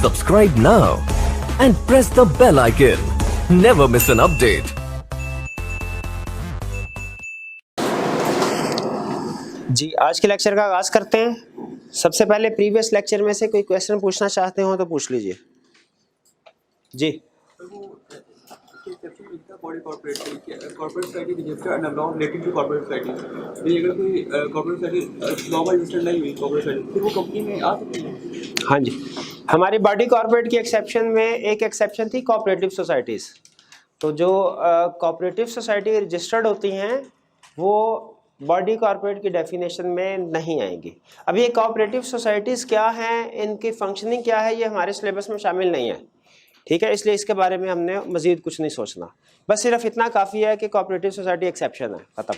Subscribe now and press the bell icon. Never miss an update. जी, आज के lecture का आगाज करते हैं। सबसे पहले प्रीवियस लेक्चर में से कोई क्वेश्चन पूछना चाहते हो तो पूछ लीजिए। जी, body corporate society register and law related to corporate society, अगर कोई कॉर्पोरेट सोसाइटी लॉ में रजिस्टर्ड नहीं हुई कॉर्पोरेट सोसाइटी, फिर वो कंपनी में आ सकती है? हाँ जी, हमारी बॉडी कॉर्पोरेट की एक्सेप्शन में एक एक्सेप्शन थी कोऑपरेटिव सोसाइटीज़। तो जो कोऑपरेटिव सोसाइटी रजिस्टर्ड होती हैं वो बॉडी कॉर्पोरेट की डेफिनेशन में नहीं आएंगी। अब ये कोऑपरेटिव सोसाइटीज़ क्या हैं, इनकी फंक्शनिंग क्या है, ये हमारे सिलेबस में शामिल नहीं है। ठीक है, इसलिए इसके बारे में हमने मज़ीद कुछ नहीं सोचना। बस सिर्फ इतना काफ़ी है कि कोऑपरेटिव सोसाइटी एक्सेप्शन है, ख़त्म।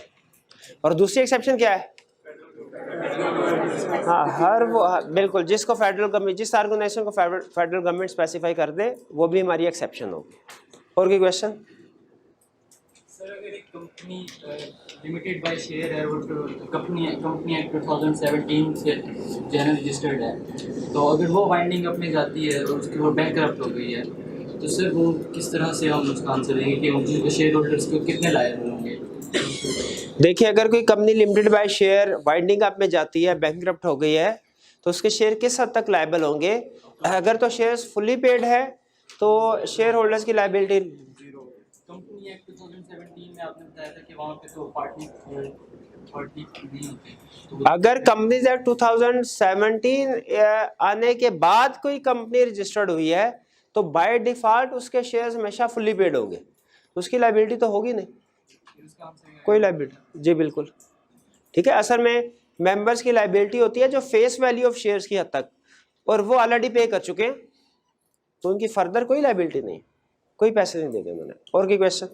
और दूसरी एक्सेप्शन क्या है? हाँ, बिल्कुल, जिसको फेडरल गवर्नमेंट, जिस ऑर्गेनाइजेशन को फेडरल गवर्नमेंट स्पेसिफाई कर दे वो भी हमारी एक्सेप्शन होगी। और कोई क्वेश्चन? सर, अगर एक कंपनी लिमिटेड बाय शेयर है और कंपनी एक्ट 2017 से जनरल रजिस्टर्ड है, तो अगर वो वाइंडिंग अप में जाती है और उसकी वो बैंकरप्ट हो गई है, तो सर वो किस तरह से हम उसका आंसर देंगे कि उनके शेयर होल्डर्स को कितने लायबल होंगे? देखिए, अगर कोई company limited by share winding up में जाती है, बैंकरप्ट हो गई है, तो उसके शेयर किस हद तक लायबल होंगे? अगर तो शेयर्स फुली पेड है तो शेयर होल्डर्स की लायबिलिटी कंपनी एक्ट 2017 में आपने बताया था कि वहाँ पे तो पार्टी नहीं होती, तो अगर कंपनीज एक्ट 2017 आने के बाद कोई कंपनी रजिस्टर्ड हुई है तो बाय डिफॉल्ट उसके शेयर्स हमेशा फुली पेड होंगे, तो उसकी लायबिलिटी तो होगी नहीं, इसका आंसर कोई लायबिलिटी। जी बिल्कुल, ठीक है। असल में मेंबर्स की लायबिलिटी होती है जो फेस वैल्यू ऑफ शेयर्स की हद तक, और वो ऑलरेडी पे कर चुके हैं, तो उनकी फर्दर कोई लायबिलिटी नहीं, कोई पैसे नहीं देंगे उन्होंने। और कोई क्वेश्चन?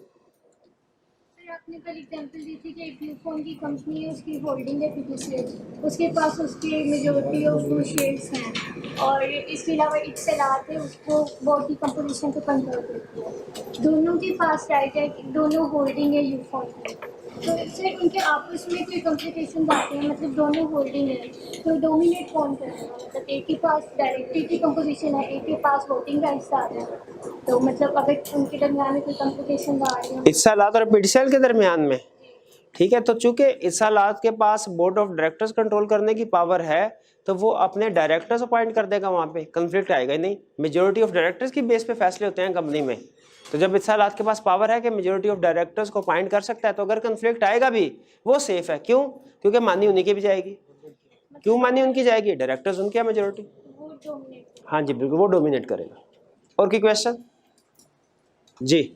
आपने कल एग्जांपल दी थी कि एक यूफोन की कंपनी है, उसकी होल्डिंग है 50 उसके पास उसके मेजॉरिटी ऑफ शेयर्स हैं, और इसके अलावा इत्तलात है उसको बोर्ड की कंपोजिशन को कंट्रोल करती है। दोनों के पास राइट है, दोनों होल्डिंग है यूफोन की, तो इससे उनके आपस में कोई कॉम्प्लिकेशन आते हैं, मतलब दोनों होल्डिंग है, तो डोमिनेट कौन करेगा? मतलब एक के पास डायरेक्टरी की कंपोजिशन है, एक के पास वोटिंग राइट्स आ रहे हैं, तो मतलब अगर उनके दरमियान में कोई कॉम्प्लिकेशन आ रही है इत्तलात और पीडीसीएल के दरमियान में, ठीक है, तो चूंकि इत्तलात के पास बोर्ड ऑफ डायरेक्टर्स कंट्रोल करने की पावर है तो वो अपने डायरेक्टर्स अपॉइंट कर देगा, वहाँ पे कन्फ्लिक्ट आएगा ही नहीं। मेजोरिटी ऑफ डायरेक्टर्स की बेस पे फैसले होते हैं कंपनी में, तो जब इत्तलात के पास पावर है कि मेजोरिटी ऑफ डायरेक्टर्स को अपॉइंट कर सकता है, तो अगर कन्फ्लिक्ट आएगा भी वो सेफ है। क्यों? क्योंकि मानी उन्हीं की भी जाएगी। क्यों मानी उनकी जाएगी? डायरेक्टर्स उनके मेजोरिटी। हाँ जी बिल्कुल, वो डोमिनेट करेगा। और की क्वेश्चन? जी,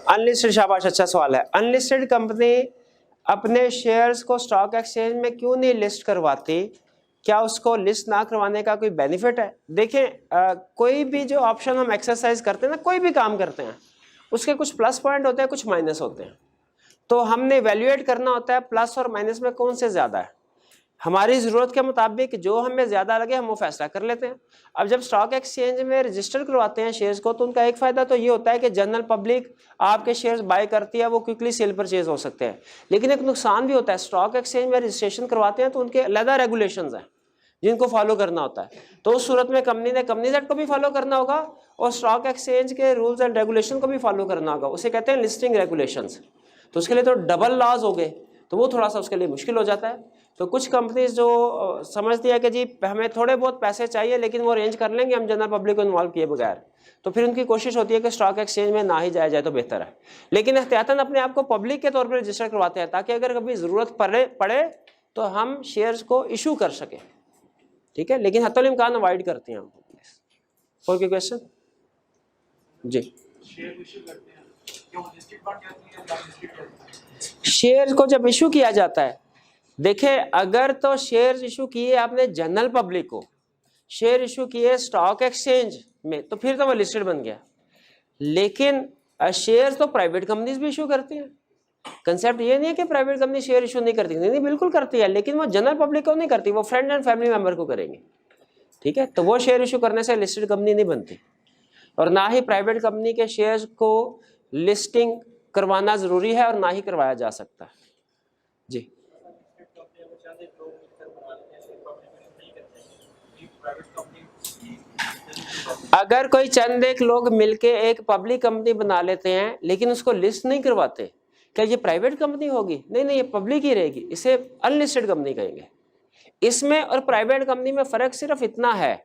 अनलिस्टेड, शाबाश, अच्छा सवाल है। अनलिस्टेड कंपनी अपने शेयर्स को स्टॉक एक्सचेंज में क्यों नहीं लिस्ट करवाती? क्या उसको लिस्ट ना करवाने का कोई बेनिफिट है? देखें, कोई भी जो ऑप्शन हम एक्सरसाइज करते हैं ना, कोई भी काम करते हैं, उसके कुछ प्लस पॉइंट होते हैं, कुछ माइनस होते हैं, तो हमने इवैल्यूएट करना होता है प्लस और माइनस में कौन से ज्यादा है। हमारी ज़रूरत के मुताबिक जो हमें ज़्यादा लगे हम वो फैसला कर लेते हैं। अब जब स्टॉक एक्सचेंज में रजिस्टर करवाते हैं शेयर्स को, तो उनका एक फ़ायदा तो ये होता है कि जनरल पब्लिक आपके शेयर्स बाय करती है, वो क्विकली सेल परचेज हो सकते हैं। लेकिन एक नुकसान भी होता है, स्टॉक एक्सचेंज में रजिस्ट्रेशन करवाते हैं तो उनके अलग रेगुलेशंस हैं जिनको फॉलो करना होता है। तो उस सूरत में कंपनी ने कंपनीज एक्ट को भी फॉलो करना होगा और स्टॉक एक्सचेंज के रूल्स एंड रेगुलेशन को भी फॉलो करना होगा। उसे कहते हैं लिस्टिंग रेगुलेशंस। तो उसके लिए तो डबल लॉज हो गए, तो वो थोड़ा सा उसके लिए मुश्किल हो जाता है। तो कुछ कंपनीज जो समझती है कि जी हमें थोड़े बहुत पैसे चाहिए लेकिन वो अरेंज कर लेंगे हम जनरल पब्लिक को इन्वॉल्व किए बगैर, तो फिर उनकी कोशिश होती है कि स्टॉक एक्सचेंज में ना ही जाया जाए तो बेहतर है। लेकिन एहतियातन अपने आप को पब्लिक के तौर पर रजिस्टर करवाते हैं ताकि अगर कभी ज़रूरत पड़े तो हम शेयर्स को इशू कर सकें। ठीक है, लेकिन हत्तुल इम्कान अवॉइड करते हैं हम। और कोई क्वेश्चन? जी, शेयर को जब इशू किया जाता है, देखें, अगर तो शेयर इशू किए आपने जनरल पब्लिक को, शेयर इशू किए स्टॉक एक्सचेंज में, तो फिर तो वो लिस्टेड बन गया। लेकिन शेयर तो प्राइवेट कंपनीज भी इशू करती हैं। कंसेप्ट ये नहीं है कि प्राइवेट कंपनी शेयर इशू नहीं करती, नहीं बिल्कुल करती है, लेकिन वो जनरल पब्लिक को नहीं करती, वो फ्रेंड एंड फैमिली मेंबर को करेंगे। ठीक है, तो वो शेयर इशू करने से लिस्टेड कंपनी नहीं बनती, और ना ही प्राइवेट कंपनी के शेयर्स को लिस्टिंग करवाना जरूरी है और ना ही करवाया जा सकता। जी, अगर कोई चंद एक लोग मिलके एक पब्लिक कंपनी बना लेते हैं लेकिन उसको लिस्ट नहीं करवाते, क्या ये प्राइवेट कंपनी होगी? नहीं नहीं, ये पब्लिक ही रहेगी, इसे अनलिस्टेड कंपनी कहेंगे। इसमें और प्राइवेट कंपनी में फर्क सिर्फ इतना है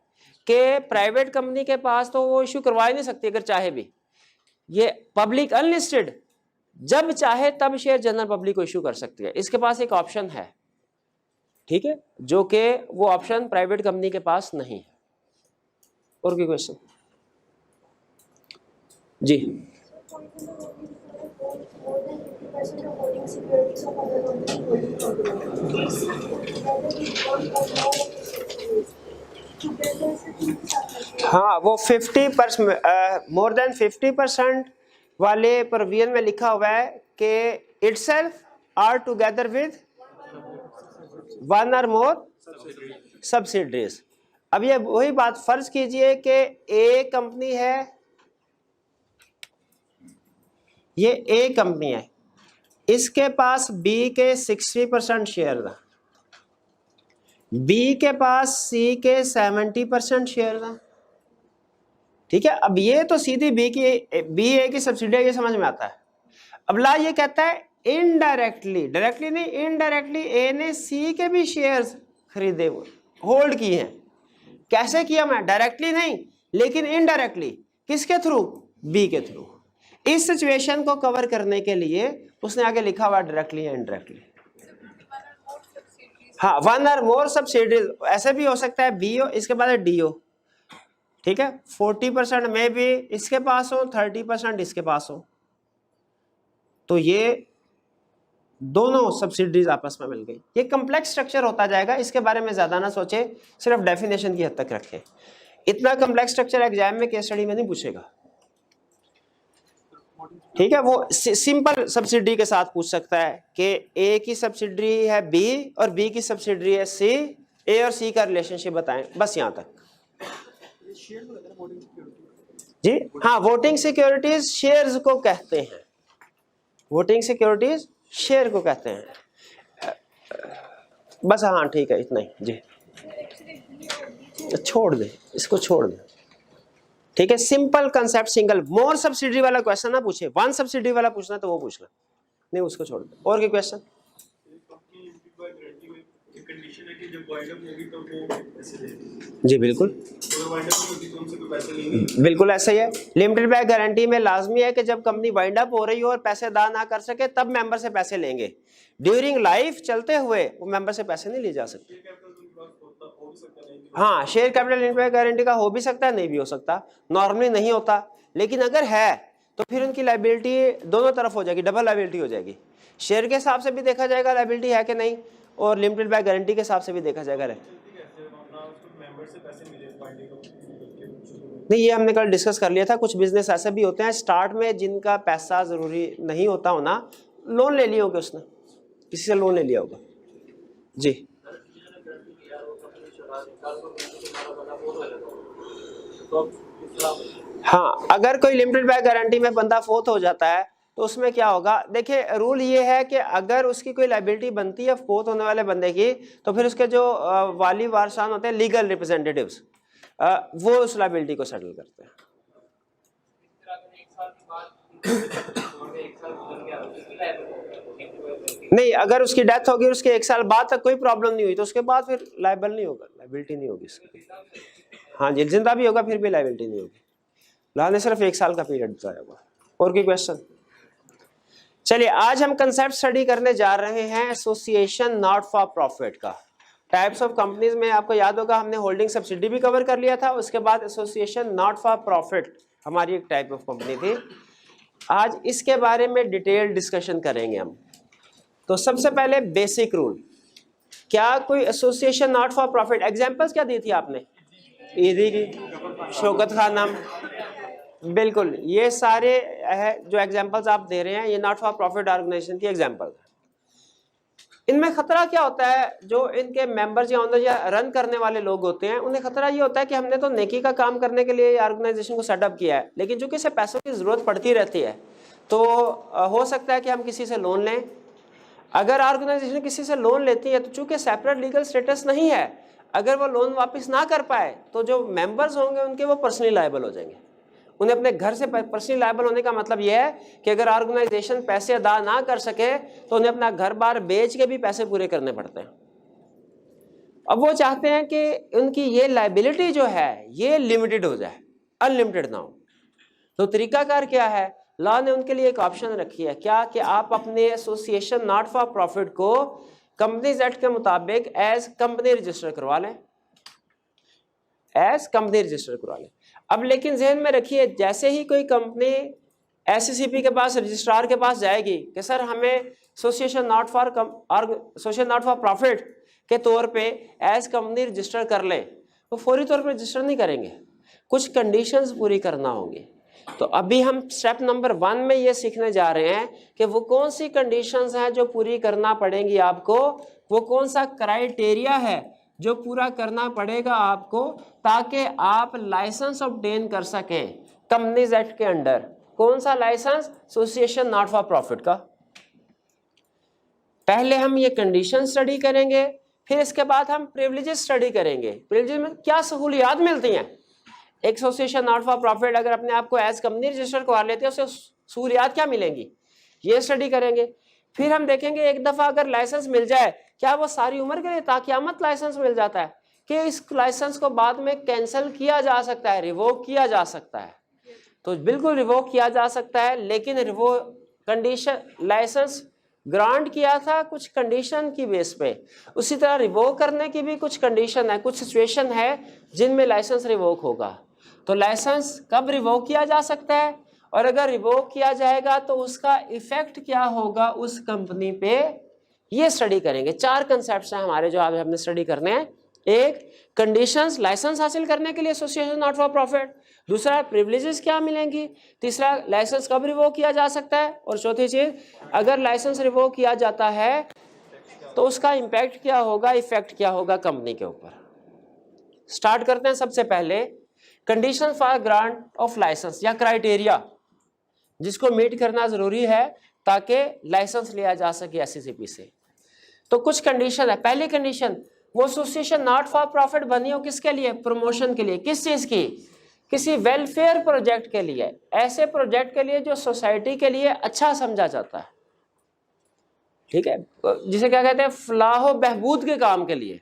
कि प्राइवेट कंपनी के पास तो वो इश्यू करवा ही नहीं सकती अगर चाहे भी। ये पब्लिक अनलिस्टेड जब चाहे तब शेयर जनरल पब्लिक को इश्यू कर सकती है, इसके पास एक ऑप्शन है, ठीक है, जो कि वो ऑप्शन प्राइवेट कंपनी के पास नहीं है। और कोई क्वेश्चन? जी हाँ, वो 50% मोर देन 50% वाले प्रोविजन में लिखा हुआ है कि itself are together with one और मोर सब्सिडरीज। अब ये वही बात, फर्ज कीजिए कि ए कंपनी है, ये ए कंपनी है, इसके पास बी के 60% शेयर था, बी के पास सी के 70% शेयर था, ठीक है। अब ये तो सीधी बी ए की सब्सिडी है, ये समझ में आता है। अब ला ये कहता है इनडायरेक्टली, डायरेक्टली नहीं, इनडायरेक्टली ए ने सी के भी शेयर्स खरीदे हुए, होल्ड किए हैं। कैसे किया? मैं डायरेक्टली नहीं लेकिन इनडायरेक्टली। किसके थ्रू? बी के थ्रू। इस सिचुएशन को कवर करने के लिए उसने आगे लिखा हुआ डायरेक्टली या इनडायरेक्टली। हाँ, वन और मोर सब्सिडीज, ऐसे भी हो सकता है बी हो इसके बाद डी हो, ठीक है। 40% में भी इसके पास हो, 30% इसके पास हो, तो ये दोनों सब्सिडीज आपस में मिल गई। ये कम्प्लेक्स स्ट्रक्चर होता जाएगा, इसके बारे में ज्यादा ना सोचे, सिर्फ डेफिनेशन की हद तक रखें। इतना कम्प्लेक्स स्ट्रक्चर एग्जाम में केस स्टडी में नहीं पूछेगा, ठीक है। वो सिंपल सब्सिडी के साथ पूछ सकता है कि ए की सब्सिडी है बी और बी की सब्सिडी है सी, ए और सी का रिलेशनशिप बताएं, बस यहां तक। जी हाँ, वोटिंग सिक्योरिटीज शेयर्स को कहते हैं, वोटिंग सिक्योरिटीज शेयर को कहते हैं, बस। हाँ ठीक है, इतना ही जी, छोड़ दे इसको, छोड़ दे, ठीक है। Simple concept, single. More subsidy वाला क्वेश्चन ना पूछे, वन सब्सिडी वाला पूछना तो वो पूछना, नहीं उसको छोड़ दे। और क्या क्वेश्चन? जी बिल्कुल, बिल्कुल ऐसा ही है। लिमिटेड बाय गारंटी में लाजमी है कि जब कंपनी वाइंड अप हो रही हो और पैसे अदा ना कर सके तब मेंबर से पैसे लेंगे। ड्यूरिंग लाइफ चलते हुए वो मेंबर से पैसे नहीं ले जा सकते। हाँ, share capital limited by guarantee का हो भी सकता है, नहीं भी हो सकता, नॉर्मली नहीं होता, लेकिन अगर है तो फिर उनकी लायबिलिटी दोनों तरफ हो जाएगी, डबल लायबिलिटी हो जाएगी। शेयर के हिसाब से भी देखा जाएगा लायबिलिटी है कि नहीं, और लिमिटेड बाय गारंटी के हिसाब से भी देखा जाएगा। नहीं, ये हमने कल डिस्कस कर लिया था। कुछ बिजनेस ऐसे भी होते हैं स्टार्ट में जिनका पैसा जरूरी नहीं होता होना, लोन ले लिया होगा उसने, किसी से लोन ले लिया होगा। जी हाँ, अगर कोई लिमिटेड बाय गारंटी में बंदा फोत हो जाता है तो उसमें क्या होगा? देखिए, रूल ये है कि अगर उसकी कोई लायबिलिटी बनती है फोत होने वाले बंदे की, तो फिर उसके जो वाली वारसान होते हैं, लीगल रिप्रेजेंटेटिव्स, वो उस लायबिलिटी को सेटल करते हैं। नहीं, अगर उसकी डेथ होगी उसके 1 साल बाद तक कोई प्रॉब्लम नहीं हुई तो उसके बाद फिर लायबल नहीं होगा, लायबिलिटी नहीं होगी इसकी। हाँ जी, जिंदा भी होगा फिर भी लायबिलिटी नहीं होगी। लाने सिर्फ 1 साल का पीरियड बताया हुआ। और कोई क्वेश्चन? चलिए, आज हम कंसेप्ट स्टडी करने जा रहे हैं एसोसिएशन नॉट फॉर प्रॉफिट का। टाइप्स ऑफ कंपनीज में आपको याद होगा हमने होल्डिंग सब्सिडी भी कवर कर लिया था, उसके बाद एसोसिएशन नॉट फॉर प्रॉफिट हमारी एक टाइप ऑफ कंपनी थी। आज इसके बारे में डिटेल डिस्कशन करेंगे हम। तो सबसे पहले बेसिक रूल, क्या कोई association not for profit, examples क्या दी थी आपने? ईदी की, शौकत खानम, बिल्कुल, ये सारे है जो एग्जांपल्स आप दे रहे हैं, ये नॉट फॉर प्रॉफिट ऑर्गेनाइजेशन की एग्जांपल है। इनमें खतरा क्या होता है? जो इनके मेंबर्स या ओनर या रन करने वाले लोग होते हैं, उन्हें खतरा ये होता है कि हमने तो नेकी का काम करने के लिए ऑर्गेनाइजेशन को सेटअप किया है, लेकिन चूंकि इसे पैसों की जरूरत पड़ती रहती है तो हो सकता है कि हम किसी से लोन लें। अगर ऑर्गेनाइजेशन किसी से लोन लेती है तो चूंकि सेपरेट लीगल स्टेटस नहीं है, अगर वो लोन वापस ना कर पाए तो जो मेंबर्स होंगे उनके वो पर्सनली लायबल हो जाएंगे। उन्हें अपने घर से पर्सनली लायबल होने का मतलब यह है कि अगर ऑर्गेनाइजेशन पैसे अदा ना कर सके तो उन्हें अपना घर बार बेच के भी पैसे पूरे करने पड़ते हैं। अब वो चाहते हैं कि उनकी ये लायबिलिटी जो है ये लिमिटेड हो जाए, अनलिमिटेड ना हो। तो तरीकाकार क्या है, लॉ ने उनके लिए एक ऑप्शन रखी है, क्या कि आप अपने एसोसिएशन नॉट फॉर प्रॉफिट को कंपनीज एक्ट के मुताबिक एज कंपनी रजिस्टर करवा लें, एज कंपनी रजिस्टर करवा लें। अब लेकिन जहन में रखिए, जैसे ही कोई कंपनी एससीसीपी के पास, रजिस्ट्रार के पास जाएगी कि सर हमें एसोसिएशन नॉट फॉर प्रॉफिट के तौर पे एज कंपनी रजिस्टर कर लें, तो फौरी तौर पर रजिस्टर नहीं करेंगे, कुछ कंडीशंस पूरी करना होंगी। तो अभी हम स्टेप नंबर 1 में ये सीखने जा रहे हैं कि वो कौन सी कंडीशंस हैं जो पूरी करना पड़ेंगी आपको, वो कौन सा क्राइटेरिया है जो पूरा करना पड़ेगा आपको ताकि आप लाइसेंस ऑब्टेन कर सकें कंपनीज एक्ट के अंडर। कौन सा license? Association not for profit का। पहले हम ये कंडीशन स्टडी करेंगे, फिर इसके बाद हम प्रिविलेजेस स्टडी करेंगे। प्रिविलेजेस में क्या सहूलियात मिलती हैं। एक एसोसिएशन नॉट फॉर प्रॉफिट अगर अपने आप को एज कंपनी रजिस्टर करवा लेते हैं उसे सहूलियात क्या मिलेंगी, ये स्टडी करेंगे। फिर हम देखेंगे एक दफा अगर लाइसेंस मिल जाए क्या वो सारी उम्र के लिए ताक़यामत लाइसेंस मिल जाता है कि इस लाइसेंस को बाद में कैंसिल किया जा सकता है, रिवोक किया जा सकता है। तो बिल्कुल रिवोक किया जा सकता है, लेकिन कंडीशन लाइसेंस ग्रांट किया था कुछ कंडीशन की बेस पे, उसी तरह रिवोक करने की भी कुछ कंडीशन है, कुछ सिचुएशन है जिनमें लाइसेंस रिवोक होगा। तो लाइसेंस कब रिवोक किया जा सकता है और अगर रिवोक किया जाएगा तो उसका इफेक्ट क्या होगा उस कंपनी पे, ये स्टडी करेंगे। 4 कंसेप्ट्स हैं हमारे जो आज हमने स्टडी करने हैं। एक, कंडीशंस लाइसेंस हासिल करने के लिए एसोसिएशन नॉट फॉर प्रॉफिट। दूसरा, प्रिविलेजेस क्या मिलेंगी। तीसरा, लाइसेंस कब रिवोक किया जा सकता है। और चौथी चीज, अगर लाइसेंस रिवोक किया जाता है तो उसका इम्पैक्ट क्या होगा, इफेक्ट क्या होगा कंपनी के ऊपर। स्टार्ट करते हैं सबसे पहले condition for grant of license या क्राइटेरिया जिसको मीट करना जरूरी है ताकि लाइसेंस लिया जा सके एससीसीपी से। तो कुछ कंडीशन है। पहली कंडीशन, वो एसोसिएशन नॉट फॉर प्रॉफिट बनी हो किसके लिए, प्रमोशन के लिए। किस चीज की, किसी वेलफेयर प्रोजेक्ट के लिए, ऐसे प्रोजेक्ट के लिए जो सोसाइटी के लिए अच्छा समझा जाता है, ठीक है, जिसे क्या कहते हैं फलाह बहबूद के काम के लिए,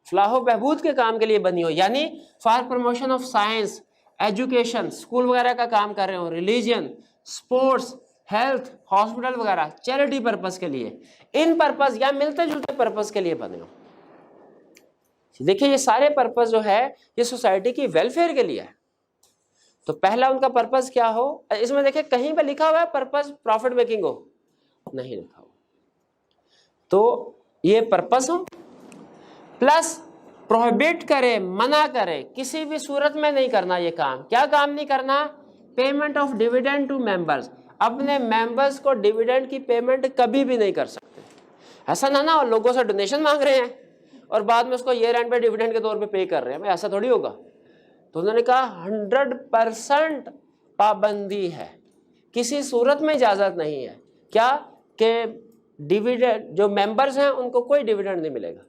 फलाह बहबूद के काम के लिए बनी हो, यानी for promotion of science, education, school वगैरह का काम कर रहे हो, रिलीजन, स्पोर्ट्स, हेल्थ, हॉस्पिटल वगैरह, चैरिटी पर्पस के लिए, इन पर्पस या मिलते जुलते पर्पस के लिए बने हो। देखिए ये सारे पर्पस जो है ये सोसाइटी की वेलफेयर के लिए है। तो पहला उनका पर्पस क्या हो, इसमें देखिए कहीं पे लिखा हुआ है पर्पस प्रॉफिट मेकिंग हो, नहीं लिखा हुआ। तो ये पर्पस हो, प्लस प्रोहिबिट करे, मना करे, किसी भी सूरत में नहीं करना ये काम। क्या काम नहीं करना, payment of dividend to members, अपने मेंबर्स को डिविडेंड की पेमेंट कभी भी नहीं कर सकते। ऐसा ना और लोगों से डोनेशन मांग रहे हैं और बाद में उसको ईयर एंड पे डिविडेंड के तौर पे पे कर रहे हैं, ऐसा थोड़ी होगा। तो उन्होंने कहा 100% पाबंदी है, किसी सूरत में इजाजत नहीं है क्या कि डिविडेंड जो मेंबर्स हैं उनको कोई डिविडेंड नहीं मिलेगा।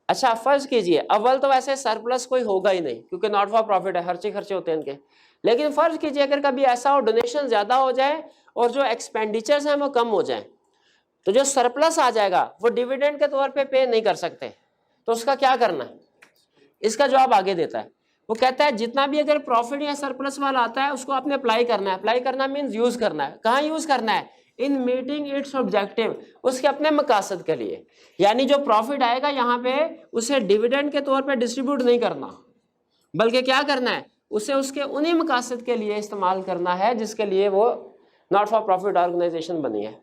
अच्छा फर्ज कीजिए, अव्वल तो वैसे सरप्लस कोई होगा ही नहीं क्योंकि नॉट फॉर प्रॉफिट है, खर्चे खर्चे होते हैं इनके। लेकिन फर्ज कीजिए अगर कभी ऐसा हो डोनेशन ज्यादा हो जाए और जो एक्सपेंडिचर्स हैं वो कम हो जाए, तो जो सरप्लस आ जाएगा वो डिविडेंड के तौर पे नहीं कर सकते। तो उसका क्या करना है, इसका जवाब आगे देता है। वो कहता है जितना भी अगर प्रॉफिट या सरप्लस वाला आता है उसको आपने अप्लाई करना है। अप्लाई करना मीन्स यूज करना है। कहाँ यूज करना है, इन मीटिंग इट्स ऑब्जेक्टिव, उसके अपने मकासद के लिए। यानी जो प्रॉफिट आएगा यहाँ पे उसे डिविडेंड के तौर पे डिस्ट्रीब्यूट नहीं करना, बल्कि क्या करना है, उसे उसके उन्हीं मकासद के लिए इस्तेमाल करना है जिसके लिए वो नॉट फॉर प्रॉफिट ऑर्गेनाइजेशन बनी है।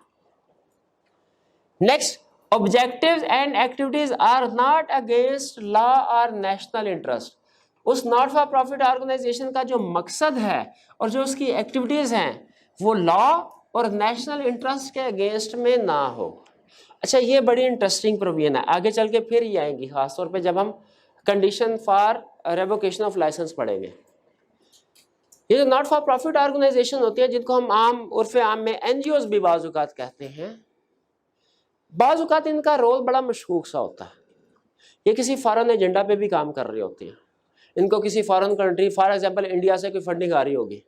Next, objectives and activities are not against law और नेशनल इंटरेस्ट। उस नॉट फॉर प्रॉफिट ऑर्गेनाइजेशन का जो मकसद है और जो उसकी एक्टिविटीज हैं वो लॉ और नेशनल इंटरेस्ट के अगेंस्ट में ना हो। अच्छा ये बड़ी इंटरेस्टिंग प्रोविजन है, आगे चल के फिर ये आएंगी खासतौर पे जब हम condition for revocation of license पढ़ेंगे। ये जो नॉट फॉर प्रॉफिट ऑर्गेनाइजेशन होती है जिनको हम आम उर्फ आम में एनजीओज भी बाज़ औक़ात कहते हैं, बाज़ औक़ात इनका रोल बड़ा मशकूक सा होता है। ये किसी फॉरेन एजेंडा पे भी काम कर रही होती हैं। इनको किसी foreign country, for example India से कोई फंडिंग आ रही होगी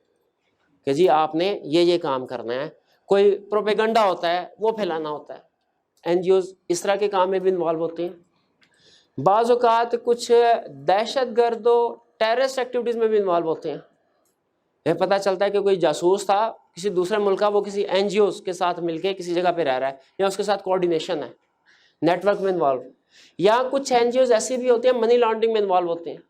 कि जी आपने ये काम करना है, कोई प्रोपेगेंडा होता है वो फैलाना होता है। एनजीओज इस तरह के काम में भी इन्वॉल्व होते हैं। बाज़ औक़ात कुछ दहशतगर्दो टेररिस्ट एक्टिविटीज़ में भी इन्वॉल्व होते हैं। यह पता चलता है कि कोई जासूस था किसी दूसरे मुल्क का, वो किसी एनजीओज के साथ मिलके किसी जगह पे रह रहा है या उसके साथ कोऑर्डिनेशन है, नेटवर्क में इन्वॉल्व। या कुछ एनजीओज ऐसी भी होती हैं मनी लॉन्ड्रिंग में इन्वॉल्व होते हैं।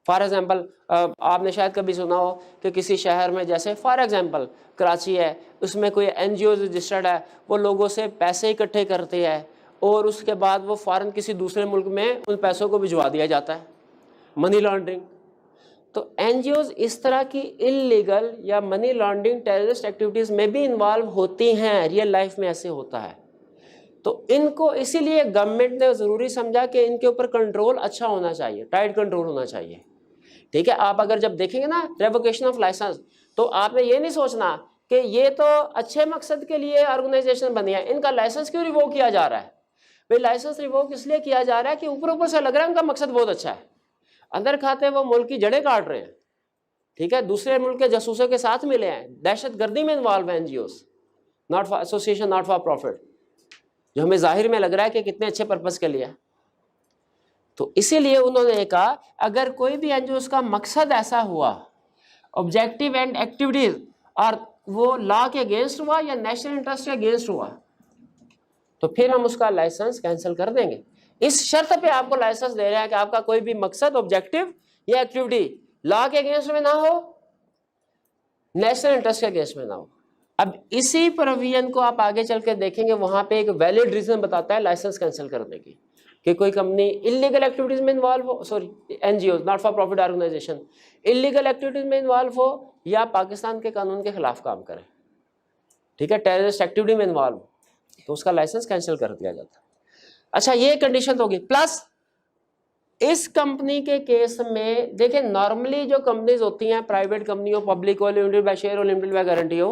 फॉर एग्जांपल आपने शायद कभी सुना हो कि किसी शहर में, जैसे फॉर एग्जांपल कराची है, उसमें कोई एनजीओ रजिस्टर्ड है, वो लोगों से पैसे इकट्ठे करते हैं और उसके बाद वो फ़ौरन किसी दूसरे मुल्क में उन पैसों को भिजवा दिया जाता है, मनी लॉन्ड्रिंग। तो एनजीओज इस तरह की इलीगल या मनी लॉन्ड्रिंग टेररिस्ट एक्टिविटीज़ में भी इन्वॉल्व होती हैं, रियल लाइफ में ऐसे होता है। तो इनको इसीलिए गवर्नमेंट ने ज़रूरी समझा कि इनके ऊपर कंट्रोल अच्छा होना चाहिए, टाइट कंट्रोल होना चाहिए। ठीक है, आप अगर जब देखेंगे ना रेवोकेशन ऑफ लाइसेंस, तो आपने ये नहीं सोचना कि ये तो अच्छे मकसद के लिए ऑर्गेनाइजेशन बनी है, इनका लाइसेंस क्यों रिवोक किया जा रहा है। भाई लाइसेंस रिवोक इसलिए किया जा रहा है कि ऊपर से लग रहा है उनका मकसद बहुत अच्छा है, अंदर खाते वो मुल्क की जड़ें काट रहे हैं। ठीक है, दूसरे मुल्क के जासूसों के साथ मिले हैं, दहशत गर्दी में इन्वॉल्व है NGOs, not for association, not for profit, जो हमें जाहिर में लग रहा है कि कितने अच्छे पर्पस के लिए है। तो इसीलिए उन्होंने कहा अगर कोई भी एनजीओ का मकसद ऐसा हुआ, ऑब्जेक्टिव एंड एक्टिविटीज, और वो लॉ के अगेंस्ट हुआ या नेशनल इंटरेस्ट के अगेंस्ट हुआ, तो फिर हम उसका लाइसेंस कैंसिल कर देंगे। इस शर्त पे आपको लाइसेंस दे रहे हैं कि आपका कोई भी मकसद, ऑब्जेक्टिव या एक्टिविटी लॉ के अगेंस्ट में ना हो, नेशनल इंटरेस्ट के अगेंस्ट में ना हो। अब इसी प्रोविजन को आप आगे चल के देखेंगे, वहां पे एक वैलिड रीजन बताता है लाइसेंस कैंसिल करने की, कि कोई कंपनी इलीगल एक्टिविटीज में इन्वॉल्व हो, sorry NGO not for profit organization illegal activities में इन्वॉल्व हो या पाकिस्तान के कानून के खिलाफ काम करे, ठीक है, टेररिस्ट एक्टिविटी में इन्वॉल्व हो, तो उसका लाइसेंस कैंसिल कर दिया जाता है। अच्छा, ये कंडीशन होगी। प्लस इस कंपनी के केस में देखिए, नॉर्मली जो कंपनीज होती हैं, प्राइवेट कंपनी हो, पब्लिक हो, लिमिटेड बाय शेयर हो, लिमिटेड बाय गारंटी हो,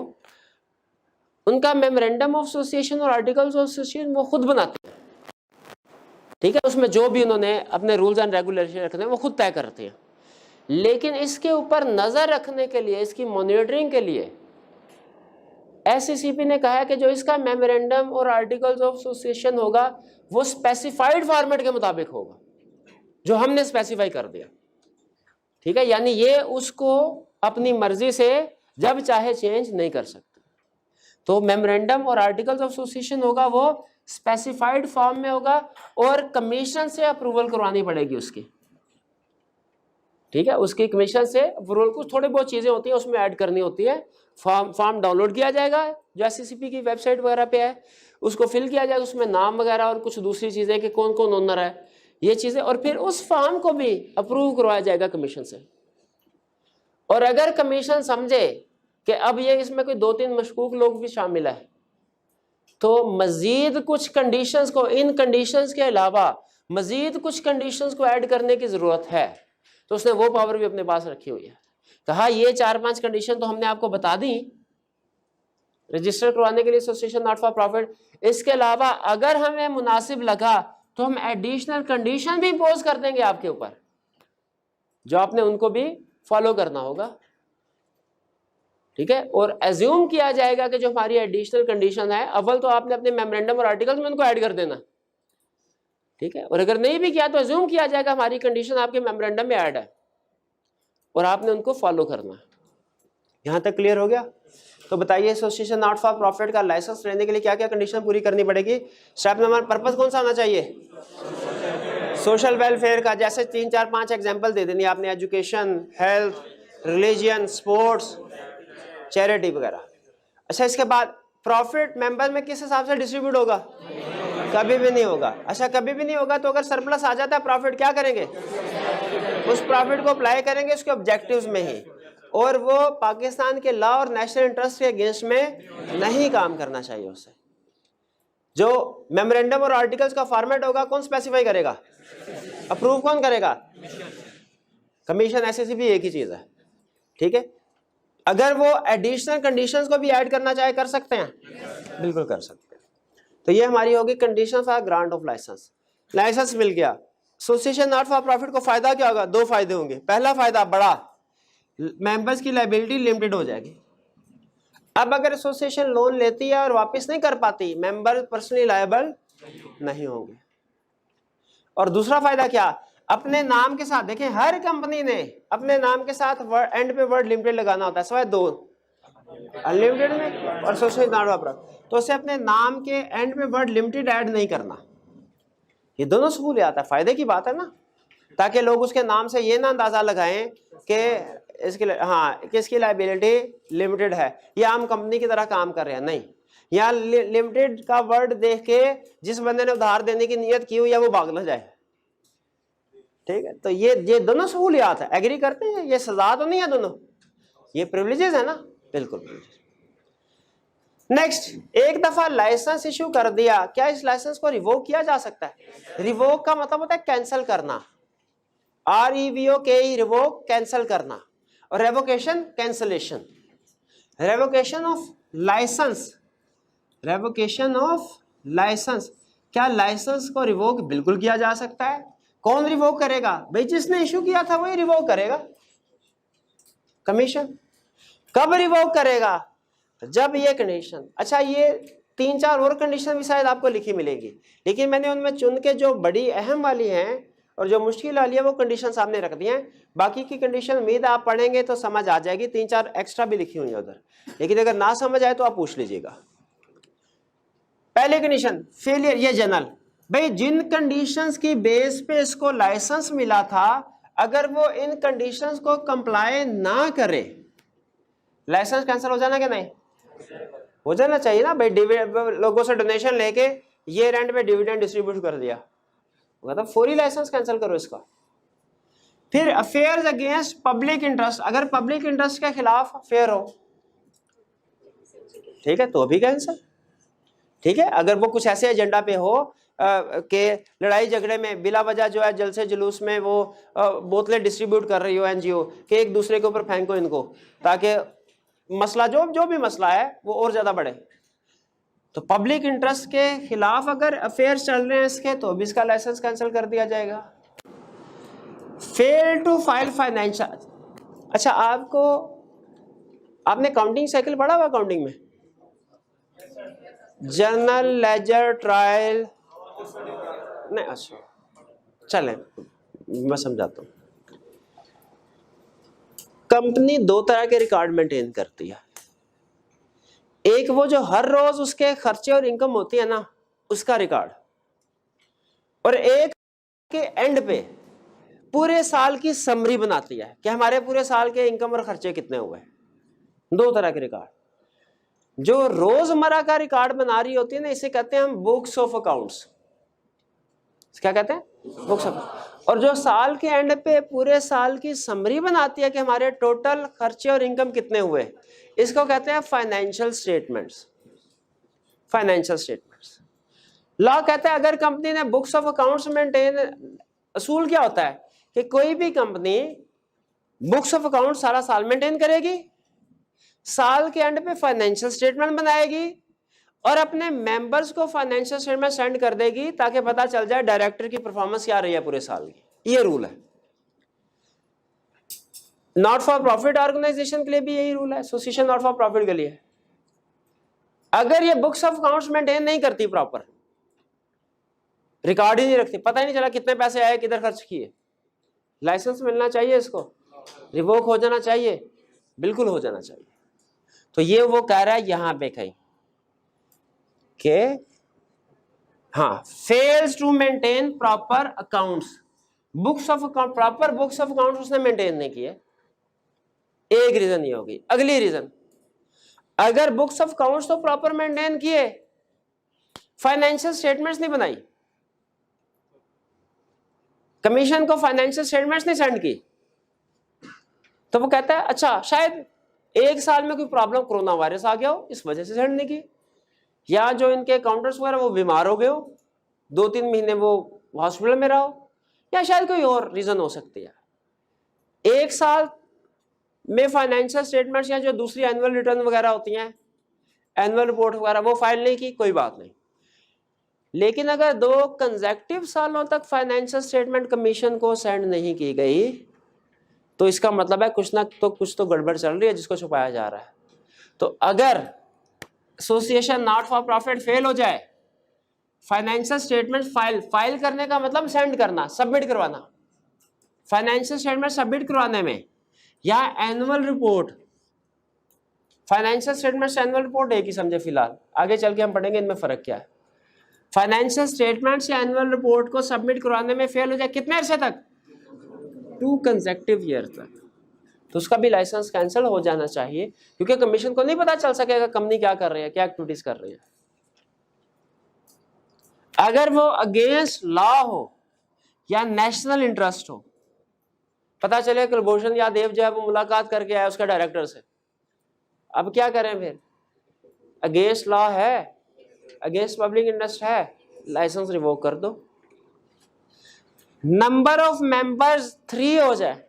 उनका मेमोरेंडम ऑफ एसोसिएशन और आर्टिकल्स ऑफ एसोसिएशन वो खुद बनाते हैं। ठीक है, उसमें जो भी उन्होंने अपने रूल्स एंड रेगुलेशन रखने हैं वो खुद तय करते हैं। लेकिन इसके ऊपर नजर रखने के लिए, इसकी मॉनिटरिंग के लिए एससीसीपी ने कहा है कि जो इसका मेमोरेंडम और आर्टिकल्स ऑफ एसोसिएशन होगा वो स्पेसिफाइड फॉर्मेट के मुताबिक होगा, जो हमने स्पेसिफाई कर दिया। ठीक है, यानी ये उसको अपनी मर्जी से जब चाहे चेंज नहीं कर सकते। तो मेमोरेंडम और आर्टिकल्स ऑफ एसोसिएशन होगा वो स्पेसिफाइड फॉर्म में होगा और कमीशन से अप्रूवल करवानी पड़ेगी उसकी। ठीक है, उसकी कमीशन से अप्रूवल, कुछ थोड़ी बहुत चीजें होती हैं उसमें ऐड करनी होती है। फॉर्म डाउनलोड किया जाएगा जो एससीसीपी की वेबसाइट वगैरह पे है, उसको फिल किया जाएगा, उसमें नाम वगैरह और कुछ दूसरी चीजें कि कौन कौन ओनर है, ये चीजें, और फिर उस फॉर्म को भी अप्रूव करवाया जाएगा कमीशन से। और अगर कमीशन समझे कि अब ये इसमें कोई 2-3 मशकूक लोग भी शामिल है, तो मजीद कुछ कंडीशंस को, इन कंडीशंस के अलावा मजीद कुछ कंडीशंस को ऐड करने की जरूरत है, तो उसने वो पावर भी अपने पास रखी हुई है। कहा ये 4-5 कंडीशन तो हमने आपको बता दी रजिस्टर करवाने के लिए एसोसिएशन नॉट फॉर प्रॉफिट, इसके अलावा अगर हमें मुनासिब लगा तो हम एडिशनल कंडीशन भी इम्पोज कर देंगे आपके ऊपर, जो आपने उनको भी फॉलो करना होगा। ठीक है, और एज्यूम किया जाएगा कि जो हमारी एडिशनल कंडीशन है, अव्वल तो आपने अपने मेमोरेंडम और आर्टिकल्स में उनको ऐड कर देना। ठीक है, और अगर नहीं भी किया तो एज्यूम किया जाएगा हमारी कंडीशन आपके मेमोरेंडम में ऐड है और आपने उनको फॉलो करना है। यहां तक क्लियर हो गया? तो बताइए, एसोसिएशन नॉट फॉर प्रॉफिट का लाइसेंस लेने के लिए क्या क्या कंडीशन पूरी करनी पड़ेगी? स्टेप नंबर, पर्पस कौन सा होना चाहिए? सोशल वेलफेयर का। जैसे 3-4-5 एग्जाम्पल दे देनी आपने, education, health, religion, sports, charity वगैरह। अच्छा, इसके बाद प्रॉफिट मेंबर में किस हिसाब से डिस्ट्रीब्यूट होगा? कभी भी नहीं होगा। अच्छा, कभी भी नहीं होगा तो अगर सरप्लस आ जाता है प्रॉफिट, क्या करेंगे? उस प्रॉफिट को अप्लाई करेंगे उसके ऑब्जेक्टिव्स में ही, और वो पाकिस्तान के लॉ और नेशनल इंटरेस्ट के अगेंस्ट में नहीं काम करना चाहिए उससे। जो मेमोरेंडम और आर्टिकल्स का फॉर्मेट होगा कौन स्पेसिफाई करेगा? अप्रूव कौन करेगा? कमीशन, एससीसीपी एक ही चीज है। ठीक है, अगर वो एडिशनल कंडीशंस को भी ऐड करना चाहे कर सकते हैं, बिल्कुल कर सकते हैं। तो ये हमारी होगी condition for grant of licence. Licence मिल गया, एसोसिएशन नॉट फॉर प्रॉफिट को फायदा क्या होगा? दो फायदे होंगे। पहला फायदा बड़ा, मेंबर्स की लायबिलिटी लिमिटेड हो जाएगी। अब अगर एसोसिएशन लोन लेती है और वापस नहीं कर पाती, मेंबर पर्सनली लायबल नहीं होंगे। और दूसरा फायदा क्या? अपने नाम के साथ, देखें हर कंपनी ने अपने नाम के साथ एंड पे वर्ड लिमिटेड लगाना होता है, सिवाय दो, अनलिमिटेड में और एसोसिएशन नॉट फॉर प्रॉफिट। तो उसे अपने नाम के एंड पे वर्ड लिमिटेड ऐड नहीं करना। ये दोनों सहूलियत है, फायदे की बात है ना, ताकि लोग उसके नाम से ये ना अंदाजा लगाएं कि इसकी किसकी लायबिलिटी लिमिटेड है, ये आम कंपनी की तरह काम कर रहे हैं। नहीं, यहाँ लिमिटेड का वर्ड देख के जिस बंदे ने उधार देने की नियत की हुई है वो भाग ना जाए। ठीक है, तो ये दोनों सहूलियात है। एग्री करते हैं? ये सजा तो नहीं है, दोनों ये प्रिविलेजेस है ना, बिल्कुल। नेक्स्ट, एक दफा लाइसेंस इशू कर दिया, क्या इस लाइसेंस को रिवोक किया जा सकता है? रिवोक का मतलब होता है कैंसिल करना, REVOKE, रिवोक कैंसिल करना, और revocation cancellation. Revocation of license, revocation of license, क्या लाइसेंस को रिवोक बिल्कुल किया जा सकता है? कौन रिवोक करेगा? भाई जिसने इशू किया था वही रिवोक करेगा, कमीशन। कब रिवोक करेगा? जब ये कंडीशन, अच्छा ये 3-4 और कंडीशन भी शायद आपको लिखी मिलेगी, लेकिन मैंने उनमें चुन के जो बड़ी अहम वाली हैं और जो मुश्किल वाली है वो कंडीशन सामने रख दी हैं। बाकी की कंडीशन उम्मीद आप पढ़ेंगे तो समझ आ जाएगी, 3-4 एक्स्ट्रा भी लिखी हुई है उधर, लेकिन अगर ना समझ आए तो आप पूछ लीजिएगा। पहले कंडीशन फेलियर, ये जनरल, भाई जिन कंडीशंस की बेस पे इसको लाइसेंस मिला था, अगर वो इन कंडीशंस को कंप्लाई ना करे, लाइसेंस कैंसिल हो जाना क्या? नहीं हो जाना चाहिए ना भाई। लोगों से डोनेशन लेके ये रेंट पे डिविडेंड डिस्ट्रीब्यूट कर दिया, मतलब फौरी लाइसेंस कैंसिल करो इसका। फिर अफेयर्स अगेंस्ट पब्लिक इंटरेस्ट, अगर पब्लिक इंटरेस्ट के खिलाफ अफेयर हो, ठीक है, तो भी कैंसिल। ठीक है, अगर वो कुछ ऐसे एजेंडा पे हो कि लड़ाई झगड़े में बिला वजह जो है जलसे जुलूस में वो बोतलें डिस्ट्रीब्यूट कर रही हो एनजीओ कि एक दूसरे के ऊपर फेंको इनको, ताकि मसला जो भी मसला है वो और ज्यादा बढ़े, तो पब्लिक इंटरेस्ट के खिलाफ अगर अफेयर चल रहे हैं इसके, तो भी इसका लाइसेंस कैंसिल कर दिया जाएगा। फेल टू फाइल फाइनेंशियल, अच्छा आपने काउंटिंग साइकिल पढ़ा हुआ? काउंटिंग में जर्नल, लेजर, ट्रायल नहीं, अच्छा चलें मैं समझाता हूँ। कंपनी दो तरह के रिकॉर्ड मेंटेन करती है, एक वो जो हर रोज उसके खर्चे और इनकम होती है ना उसका रिकॉर्ड, और एक के एंड पे पूरे साल की समरी बनाती है कि हमारे पूरे साल के इनकम और खर्चे कितने हुए। दो तरह के रिकॉर्ड। जो रोजमर्रा का रिकॉर्ड बना रही होती है ना, इसे कहते हैं हम बुक्स ऑफ अकाउंट्स। क्या कहते हैं? Books of. और जो साल के एंड पे पूरे साल की समरी बनाती है कि हमारे टोटल खर्चे और इनकम कितने हुए, इसको कहते हैं financial statements. Financial statements. Law कहता है अगर कंपनी ने बुक्स ऑफ अकाउंट्स मेंटेन, असूल क्या होता है कि कोई भी कंपनी बुक्स ऑफ अकाउंट सारा साल मेंटेन करेगी, साल के एंड पे फाइनेंशियल स्टेटमेंट बनाएगी और अपने मेंबर्स को फाइनेंशियल स्टेटमेंट सेंड कर देगी ताकि पता चल जाए डायरेक्टर की परफॉर्मेंस क्या रही है पूरे साल की। ये रूल है। नॉट फॉर प्रॉफिट ऑर्गेनाइजेशन के लिए भी यही रूल है, एसोसिएशन नॉट फॉर प्रॉफिट के लिए। अगर ये बुक्स ऑफ अकाउंट्स मेंटेन नहीं करती, प्रॉपर रिकॉर्ड ही नहीं रखती, पता ही नहीं चला कितने पैसे आए किधर खर्च किए, लाइसेंस मिलना चाहिए, इसको रिवोक हो जाना चाहिए, बिल्कुल हो जाना चाहिए। तो ये वो कह रहा है यहां पे कहीं के हाँ, fails to maintain proper accounts, books of account, proper books of accounts उसने मेंटेन नहीं किए, एक रीजन ये होगी। अगली रीजन, अगर बुक्स ऑफ अकाउंट्स तो प्रॉपर मेंटेन किए, फाइनेंशियल स्टेटमेंट्स नहीं बनाई, कमीशन को फाइनेंशियल स्टेटमेंट्स नहीं सेंड की, तो वो कहता है अच्छा शायद एक साल में कोई प्रॉब्लम, कोरोना वायरस आ गया हो, इस वजह से सेंड नहीं की, या जो इनके अकाउंटेंट्स वगैरह वो बीमार हो गए हो, 2-3 महीने वो हॉस्पिटल में रहो, या शायद कोई और रीजन हो सकती है। एक साल में फाइनेंशियल स्टेटमेंट्स या जो दूसरी एनुअल रिटर्न वगैरह होती हैं, एनुअल रिपोर्ट वगैरह, वो फाइल नहीं की, कोई बात नहीं। लेकिन अगर 2 कंसेक्टिव सालों तक फाइनेंशियल स्टेटमेंट कमीशन को सेंड नहीं की गई तो इसका मतलब है कुछ तो गड़बड़ चल रही है जिसको छुपाया जा रहा है। तो अगर association not for profit fail हो जाए, फाइनेंशियल स्टेटमेंट फाइल करने का मतलब सेंड करना, सबमिट करवाना, फाइनेंशियल स्टेटमेंट सबमिट करवाने में या annual report, financial statement annual report एक ही समझे फिलहाल, आगे चल के हम पढ़ेंगे इनमें फर्क क्या है। फाइनेंशियल स्टेटमेंट या एनुअल रिपोर्ट को सबमिट करवाने में फेल हो जाए कितने अरसे तक? 2 कंसेक्टिव ईयर तक, तो उसका भी लाइसेंस कैंसिल हो जाना चाहिए, क्योंकि कमीशन को नहीं पता चल सकेगा कंपनी क्या कर रही है, क्या एक्टिविटीज कर रही है। अगर वो अगेंस्ट लॉ हो या नेशनल इंटरेस्ट हो, पता चले कुलभूषण यादव जो है वो मुलाकात करके आया उसका डायरेक्टर से, अब क्या करें फिर? अगेंस्ट लॉ है, अगेंस्ट पब्लिक इंटरेस्ट है, लाइसेंस रिवोक कर दो। नंबर ऑफ मेंबर्स 3 हो जाए,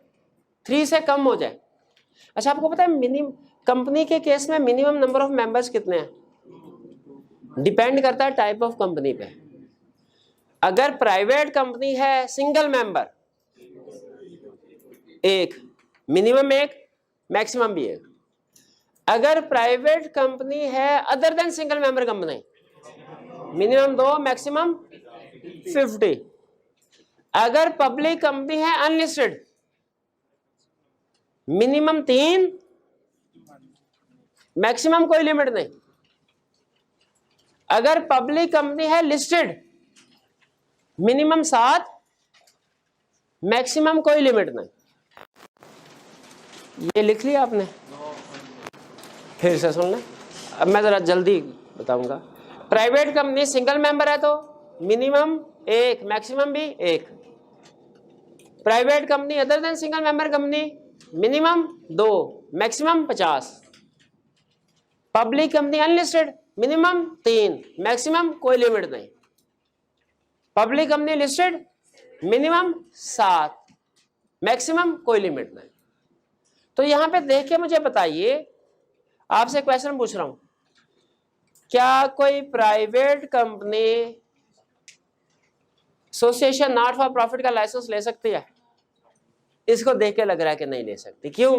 3 से कम हो जाए। अच्छा, आपको पता है मिनिमम कंपनी के केस में मिनिमम नंबर ऑफ मेंबर्स कितने हैं? डिपेंड करता है टाइप ऑफ कंपनी पे। अगर प्राइवेट कंपनी है सिंगल मेंबर 1, मिनिमम 1, मैक्सिमम भी 1। अगर प्राइवेट कंपनी है other than single member company, minimum 2, maximum 50। अगर पब्लिक कंपनी है अनलिस्टेड, मिनिमम 3, मैक्सिमम कोई लिमिट नहीं। अगर पब्लिक कंपनी है लिस्टेड, मिनिमम 7, मैक्सिमम कोई लिमिट नहीं। ये लिख लिया आपने? फिर से सुन लें, अब मैं जरा जल्दी बताऊंगा। प्राइवेट कंपनी सिंगल मेंबर है तो मिनिमम 1, मैक्सिमम भी 1। Private company other than single member company minimum 2, maximum 50। Public company unlisted minimum 3, maximum कोई लिमिट नहीं। Public company listed minimum 7, maximum कोई लिमिट नहीं। तो यहां पे देख के मुझे बताइए, आपसे क्वेश्चन पूछ रहा हूं, क्या कोई private company association not for profit का लाइसेंस ले सकती है? इसको देख के लग रहा है कि नहीं ले सकती। क्यों?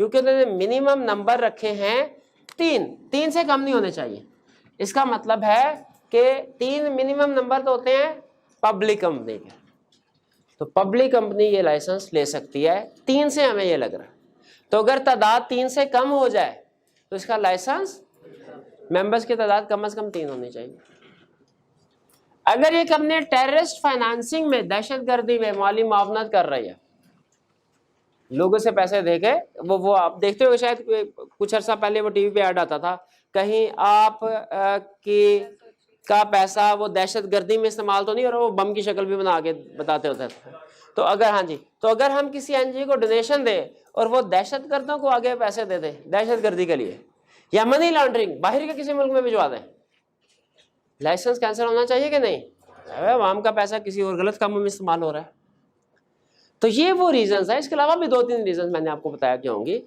क्योंकि उन्होंने मिनिमम नंबर रखे हैं 3 से कम नहीं होने चाहिए। इसका मतलब है कि 3 मिनिमम नंबर तो होते हैं पब्लिक कंपनी के, तो पब्लिक कंपनी ये लाइसेंस ले सकती है। 3 से हमें ये लग रहा है। तो अगर तादाद 3 से कम हो जाए तो इसका लाइसेंस, मेंबर्स की तादाद कम से कम 3 होनी चाहिए। अगर ये कंपनी टेररिस्ट फाइनेंसिंग में, दहशतगर्दी में माली मुआवनत कर रही है, लोगों से पैसे देके, वो आप देखते हो शायद कुछ अर्सा पहले वो टीवी पे ऐड आता था, कहीं आप का पैसा वो दहशतगर्दी में इस्तेमाल तो नहीं, और वो बम की शक्ल भी बना के बताते होते थे। तो अगर, हाँ जी, तो अगर हम किसी एनजीओ को डोनेशन दें और वो दहशतगर्दों को आगे पैसे दे दे दहशतगर्दी के लिए, या मनी लॉन्ड्रिंग बाहर के किसी मुल्क में भिजवा दें, लाइसेंस कैंसिल होना चाहिए कि नहीं? आवाम का पैसा किसी और गलत कामों में इस्तेमाल हो रहा है। तो ये वो रीजंस है। इसके अलावा भी 2-3 रीजंस मैंने आपको बताया कि होंगी।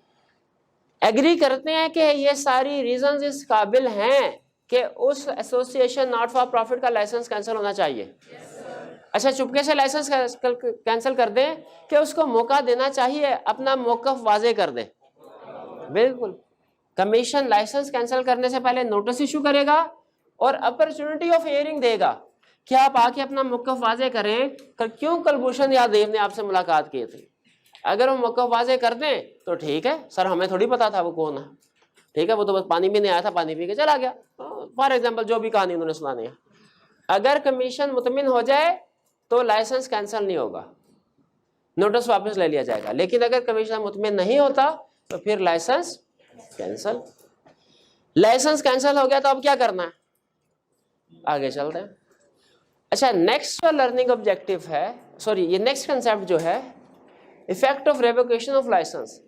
एग्री करते हैं कि ये सारी रीजंस इस काबिल हैं कि उस एसोसिएशन नॉट फॉर प्रॉफिट का लाइसेंस कैंसिल होना चाहिए। अच्छा, चुपके से लाइसेंस कैंसिल कर दें कि उसको मौका देना चाहिए, अपना मौक़िफ़ वाज़े कर दे। बिल्कुल, कमीशन लाइसेंस कैंसिल करने से पहले नोटिस इशू करेगा और अपॉर्चुनिटी ऑफ हियरिंग देगा कि आप आके अपना मौक़िफ़ वाज़े करें, क्यों कुलभूषण यादव ने आपसे मुलाकात की थी। अगर वो मौक़िफ़ वाज़े कर दें तो ठीक है, सर हमें थोड़ी पता था वो कौन है, ठीक है, वो तो बस पानी पीने आया था, पानी पी के चला गया, फॉर एग्जाम्पल जो भी कहानी उन्होंने सुनानी है। अगर कमीशन मुतमिन हो जाए तो लाइसेंस कैंसिल नहीं होगा, नोटिस वापस ले लिया जाएगा। लेकिन अगर कमीशन मुतमिन नहीं होता तो फिर लाइसेंस कैंसिल। लाइसेंस कैंसिल हो गया तो अब क्या करना है? आगे चलते हैं। अच्छा, नेक्स्ट जो लर्निंग ऑब्जेक्टिव है, सॉरी, ये नेक्स्ट कंसेप्ट जो है, effect of revocation of license,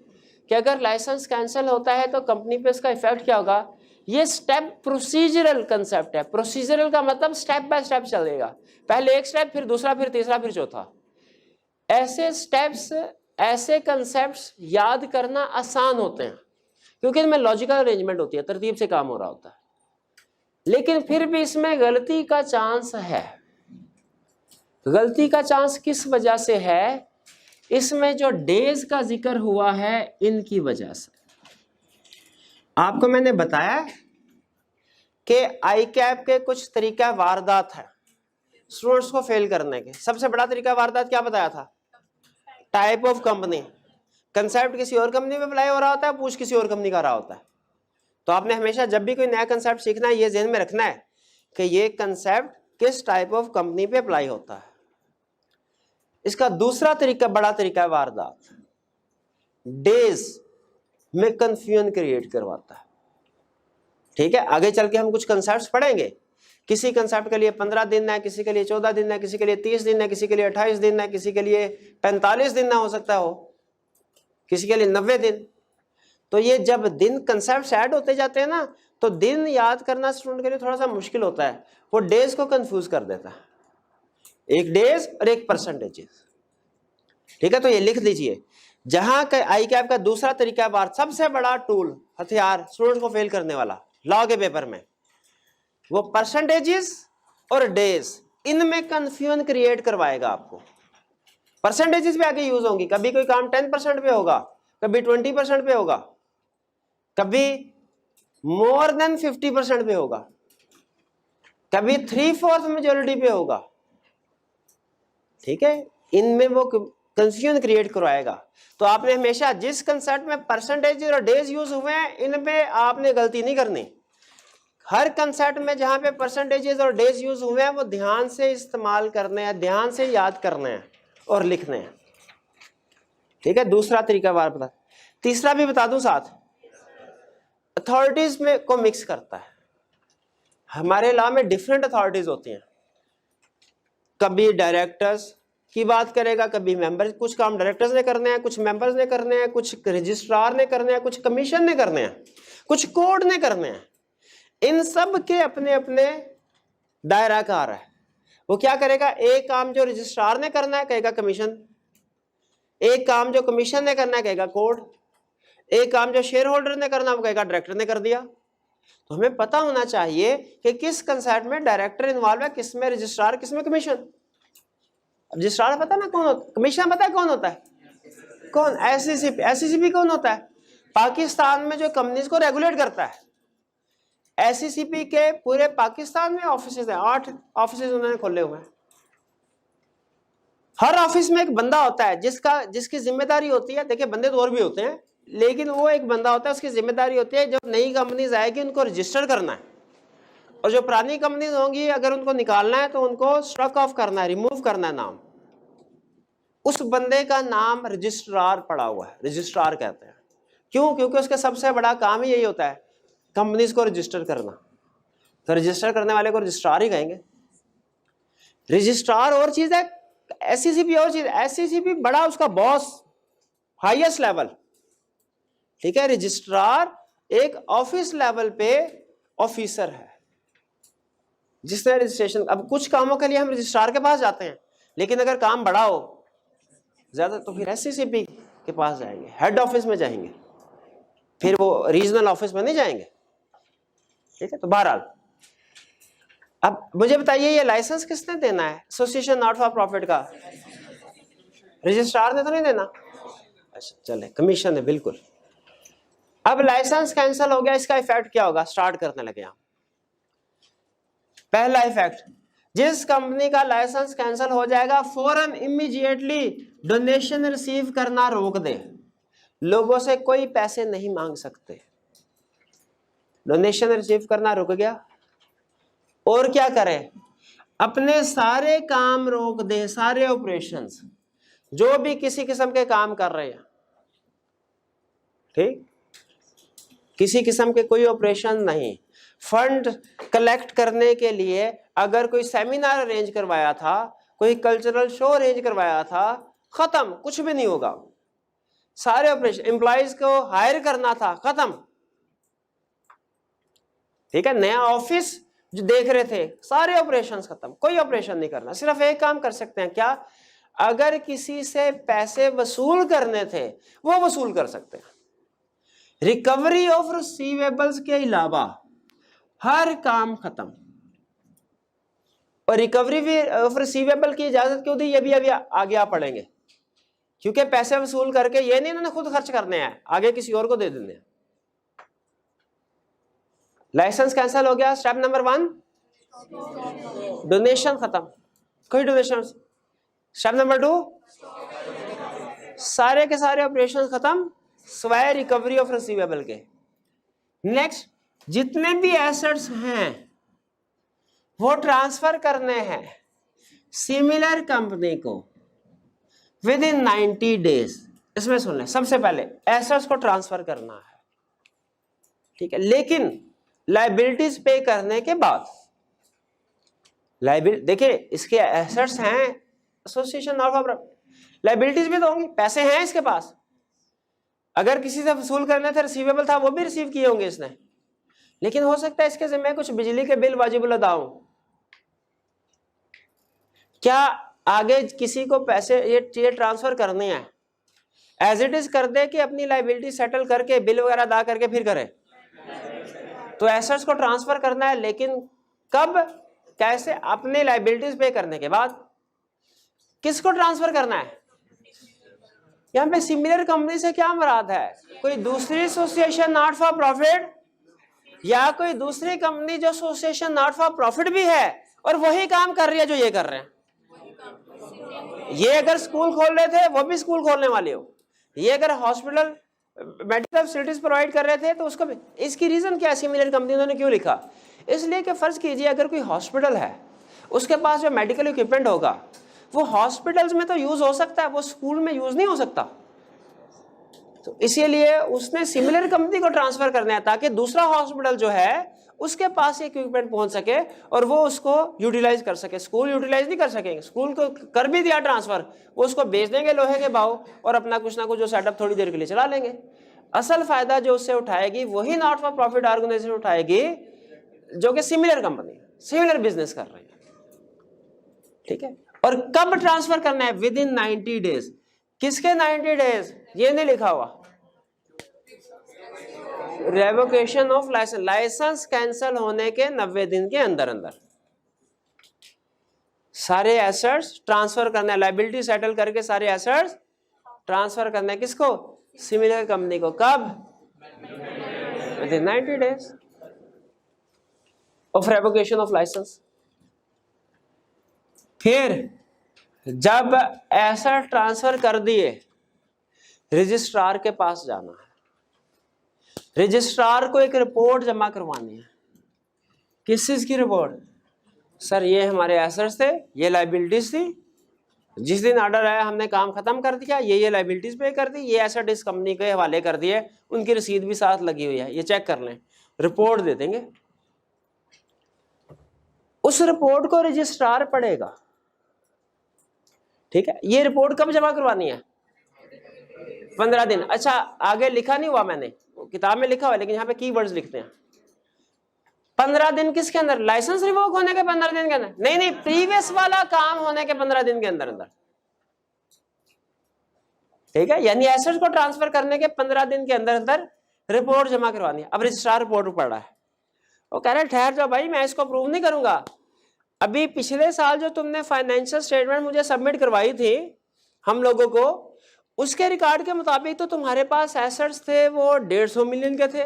कि अगर लाइसेंस कैंसिल होता है तो कंपनी पे इसका इफेक्ट क्या होगा। ये स्टेप प्रोसीजरल कंसेप्ट है। प्रोसीजरल का मतलब स्टेप बाय स्टेप चलेगा, पहले एक स्टेप, फिर दूसरा, फिर तीसरा, फिर चौथा। ऐसे स्टेप्स, ऐसे कंसेप्ट्स याद करना आसान होते हैं क्योंकि इनमें लॉजिकल अरेंजमेंट होती है, तरतीब से काम हो रहा होता है। लेकिन फिर भी इसमें गलती का चांस है। गलती का चांस किस वजह से है? इसमें जो डेज का जिक्र हुआ है इनकी वजह से। आपको मैंने बताया कि आई कैप के कुछ तरीका वारदात है स्टूडेंट्स को फेल करने के। सबसे बड़ा तरीका वारदात क्या बताया था? Type of company. कंसेप्ट किसी और कंपनी में अप्लाई हो रहा होता है, पूछ किसी और कंपनी का रहा होता है। तो आपने हमेशा जब भी कोई नया कंसेप्ट सीखना है ये ध्यान में रखना है कि ये कंसेप्ट किस टाइप ऑफ कंपनी पे अप्लाई होता है। इसका दूसरा तरीका, बड़ा तरीका है वारदात। डेज में कंफ्यूजन क्रिएट करवाता है। ठीक है, आगे चल के हम कुछ कंसेप्ट्स पढ़ेंगे। किसी कंसेप्ट के लिए 15 दिन है, किसी के लिए 14 दिन है, किसी के लिए 30 दिन है, किसी के लिए 28 दिन है, किसी के लिए 45 दिन ना हो सकता हो, किसी के लिए 90 दिन। तो ये जब दिन कंसेप्ट ऐड होते जाते हैं ना, तो दिन याद करना स्टूडेंट के लिए थोड़ा सा मुश्किल होता है। वो डेज को कंफ्यूज कर देता है, एक डेज और एक परसेंटेज। ठीक है, तो ये लिख दीजिए। जहां का आई कैप का दूसरा तरीका बार सबसे बड़ा टूल, हथियार स्टूडेंट को फेल करने वाला लॉ के पेपर में, वो परसेंटेजेस और डेज, इनमें कंफ्यूजन क्रिएट करवाएगा आपको। परसेंटेजेस भी आगे यूज होंगी। कभी कोई काम 10% पे होगा, कभी 20% पे होगा, कभी मोर देन 50% पे होगा, कभी 3/4 मेजोरिटी पे होगा। ठीक है, इनमें वो कंफ्यूजन क्रिएट करवाएगा। तो आपने हमेशा जिस कंसेप्ट में परसेंटेज और डेज यूज हुए हैं इनमें आपने गलती नहीं करनी। हर कंसेप्ट में जहां पे परसेंटेजेस और डेज यूज हुए हैं वो ध्यान से इस्तेमाल करने हैं, ध्यान से याद करने हैं और लिखने हैं। ठीक है, दूसरा तरीका बार बता। तीसरा भी बता दूं साथ, अथॉरिटीज में को मिक्स करता है। हमारे लॉ में डिफरेंट अथॉरिटीज होती हैं। कभी डायरेक्टर्स की बात करेगा, कभी मेंबर्स। कुछ काम डायरेक्टर्स ने करने हैं, कुछ मेंबर्स ने करने हैं, कुछ रजिस्ट्रार ने करने हैं, कुछ कमीशन ने करने हैं, कुछ कोर्ट ने करने हैं। इन सब के अपने अपने दायरा कार है। वो क्या करेगा, एक काम जो रजिस्ट्रार ने करना है कहेगा कमीशन, एक काम जो कमीशन ने करना है कहेगा कोर्ट, एक काम जो शेयर होल्डर ने करना वो कहेगा डायरेक्टर ने कर दिया। तो हमें पता होना चाहिए कि किस कंसेप्ट में डायरेक्टर इन्वॉल्व है, किस में रजिस्ट्रार, किस में कमीशन। रजिस्ट्रार पता ना कौन होता, कमीशन पता है कौन होता है, कौन? एससीसीपी। एससीसीपी कौन होता है? पाकिस्तान में जो कंपनीज को रेगुलेट करता है। एससीसीपी के पूरे पाकिस्तान में ऑफिसेज हैं, 8 ऑफिसेज उन्होंने खोले हुए हैं। हर ऑफिस में एक बंदा होता है जिसकी जिम्मेदारी होती है, देखिए बंदे तो और भी होते हैं, लेकिन वो एक बंदा होता है, उसकी जिम्मेदारी होती है जब नई कंपनीज आएगी उनको रजिस्टर करना है, और जो पुरानी कंपनीज होंगी अगर उनको निकालना है तो उनको स्ट्रक ऑफ करना है, रिमूव करना है नाम। उस बंदे का नाम रजिस्ट्रार पड़ा हुआ है, रजिस्ट्रार कहते हैं। क्यों? क्योंकि उसका सबसे बड़ा काम ही यही होता है, कंपनीज को रजिस्टर करना। तो रजिस्टर करने वाले को रजिस्ट्रार ही कहेंगे। रजिस्ट्रार और चीज है, एससीसीपी और चीज। एससीसीपी बड़ा उसका बॉस, हाईएस्ट लेवल। ठीक है, रजिस्ट्रार एक ऑफिस लेवल पे ऑफिसर है जिसने रजिस्ट्रेशन। अब कुछ कामों के लिए हम रजिस्ट्रार के पास जाते हैं, लेकिन अगर काम बड़ा हो ज्यादा तो फिर एससीसीपी के पास जाएंगे, हेड ऑफिस में जाएंगे, फिर वो रीजनल ऑफिस में नहीं जाएंगे। ठीक है, तो बहरहाल अब मुझे बताइए ये लाइसेंस किसने देना है एसोसिएशन नॉट फॉर प्रॉफिट का? रजिस्ट्रार ने तो नहीं देना। अच्छा चले, कमीशन है बिल्कुल। अब लाइसेंस कैंसिल हो गया, इसका इफेक्ट क्या होगा? स्टार्ट करने लगे हम। पहला इफेक्ट, जिस कंपनी का लाइसेंस कैंसिल हो जाएगा फौरन इमीडिएटली डोनेशन रिसीव करना रोक दे। लोगों से कोई पैसे नहीं मांग सकते, डोनेशन रिसीव करना रुक गया। और क्या करें? अपने सारे काम रोक दे, सारे ऑपरेशंस, जो भी किसी किस्म के काम कर रहे हैं। ठीक, किसी किस्म के कोई ऑपरेशन नहीं। फंड कलेक्ट करने के लिए अगर कोई सेमिनार अरेंज करवाया था, कोई कल्चरल शो अरेंज करवाया था, खत्म, कुछ भी नहीं होगा। सारे ऑपरेशन, एम्प्लॉइज को हायर करना था, खत्म। ठीक है, नया ऑफिस जो देख रहे थे, सारे ऑपरेशंस खत्म, कोई ऑपरेशन नहीं करना। सिर्फ एक काम कर सकते हैं, क्या? अगर किसी से पैसे वसूल करने थे वो वसूल कर सकते हैं। रिकवरी ऑफ रिसीवेबल्स के अलावा हर काम खत्म। और रिकवरी ऑफ रिसीवेबल की इजाजत क्यों दी, ये भी अभी आगे आप पढ़ेंगे, क्योंकि पैसे वसूल करके ये नहीं इन्होंने खुद खर्च करने हैं, आगे किसी और को दे देने हैं। लाइसेंस कैंसिल हो गया, स्टेप नंबर 1 डोनेशन खत्म, कोई डोनेशन। स्टेप नंबर 2 सारे के सारे ऑपरेशन खत्म स्वयं रिकवरी ऑफ रिसीवेबल के। नेक्स्ट, जितने भी एसेट्स हैं वो ट्रांसफर करने हैं सिमिलर कंपनी को विद इन 90 डेज। इसमें सुन लें, सबसे पहले एसेट्स को ट्रांसफर करना है, ठीक है, लेकिन लायबिलिटीज पे करने के बाद। लायबिलिटी देखिए, इसके एसेट्स हैं एसोसिएशन ऑफ, लायबिलिटीज भी तो होंगी, पैसे हैं इसके पास, अगर किसी से वसूल करने थे, रिसीवेबल था, वो भी रिसीव किए होंगे इसने, लेकिन हो सकता है इसके जिम्मे कुछ बिजली के बिल वाजिबुल अदा हो। क्या आगे किसी को पैसे ये ट्रांसफर करने हैं, एज इट इज कर दे कि अपनी लायबिलिटी सेटल करके बिल वगैरह अदा करके फिर करे? तो एसेट्स को ट्रांसफर करना है, लेकिन कब, कैसे? अपने लायबिलिटीज पे करने के बाद। किसको ट्रांसफर करना है? यहां पे सिमिलर कंपनी से क्या मुराद है? कोई दूसरी एसोसिएशन नॉट फॉर प्रॉफिट, या कोई दूसरी कंपनी जो एसोसिएशन नॉट फॉर प्रॉफिट भी है और वही काम कर रही है जो ये कर रहे हैं। ये अगर स्कूल खोल रहे थे, वो भी स्कूल खोलने वाले हो। ये अगर हॉस्पिटल मेडिकल फैसिलिटीज प्रोवाइड कर रहे थे, तो उसको भी। इसकी रीजन क्या है, सिमिलर कंपनी उन्होंने क्यों लिखा? इसलिए कि फर्ज कीजिए अगर कोई हॉस्पिटल है, उसके पास जो मेडिकल इक्विपमेंट होगा वो हॉस्पिटल्स में तो यूज हो सकता है, वो स्कूल में यूज नहीं हो सकता। तो इसीलिए उसने सिमिलर कंपनी को ट्रांसफर करना है, ताकि दूसरा हॉस्पिटल जो है उसके पास इक्विपमेंट पहुंच सके और वो उसको यूटिलाइज कर सके। स्कूल यूटिलाइज नहीं कर सकेंगे, स्कूल को कर भी दिया ट्रांसफर, वो उसको बेच देंगे लोहे के भाव और अपना कुछ ना कुछ जो सेटअप थोड़ी देर के लिए चला लेंगे। असल फायदा जो उससे उठाएगी वही नॉट फॉर प्रॉफिट ऑर्गेनाइजेशन उठाएगी, जो कि सिमिलर कंपनी, सिमिलर बिजनेस कर रही है, ठीक है। और कब ट्रांसफर करना है? Within 90 days. किसके 90 डेज? ये नहीं लिखा हुआ। Revocation of licence, license cancel होने के 90 दिन के अंदर अंदर सारे एसेट्स ट्रांसफर करना है, लायबिलिटी सेटल करके सारे एसेट्स ट्रांसफर करना है। किसको? सिमिलर कंपनी को। कब? Within 90 days of revocation of license. फिर जब एसेट ट्रांसफर कर दिए, रजिस्ट्रार के पास जाना है, रजिस्ट्रार को एक रिपोर्ट जमा करवानी है। किस चीज की रिपोर्ट? सर ये हमारे एसेट्स थे, ये लायबिलिटीज थी, जिस दिन ऑर्डर आया हमने काम खत्म कर दिया, ये लायबिलिटीज पे कर दी, ये एसेट इस कंपनी के हवाले कर दिए, उनकी रसीद भी साथ लगी हुई है, ये चेक कर लें, रिपोर्ट दे देंगे। उस रिपोर्ट को रजिस्ट्रार पढ़ेगा, ठीक है। ये रिपोर्ट कब जमा करवानी है? 15 दिन। अच्छा, आगे लिखा नहीं हुआ मैंने, किताब में लिखा हुआ है, लेकिन यहाँ पे कीवर्ड्स लिखते हैं। 15 दिन किसके अंदर? लाइसेंस रिवोक होने के 15 दिन के अंदर? नहीं, प्रीवियस वाला काम होने के 15 दिन के अंदर अंदर, ठीक है। यानी एसेट्स को ट्रांसफर करने के 15 दिन के अंदर अंदर रिपोर्ट जमा करवानी है। अब रजिस्ट्रार रिपोर्ट पढ़ रहा है, वो कह रहे ठहर जाओ भाई, मैं इसको प्रूव नहीं करूंगा। अभी पिछले साल जो तुमने फाइनेंशियल स्टेटमेंट मुझे सबमिट करवाई थी हम लोगों को, उसके रिकॉर्ड के मुताबिक तो तुम्हारे पास एसेट्स थे वो 150 मिलियन के थे,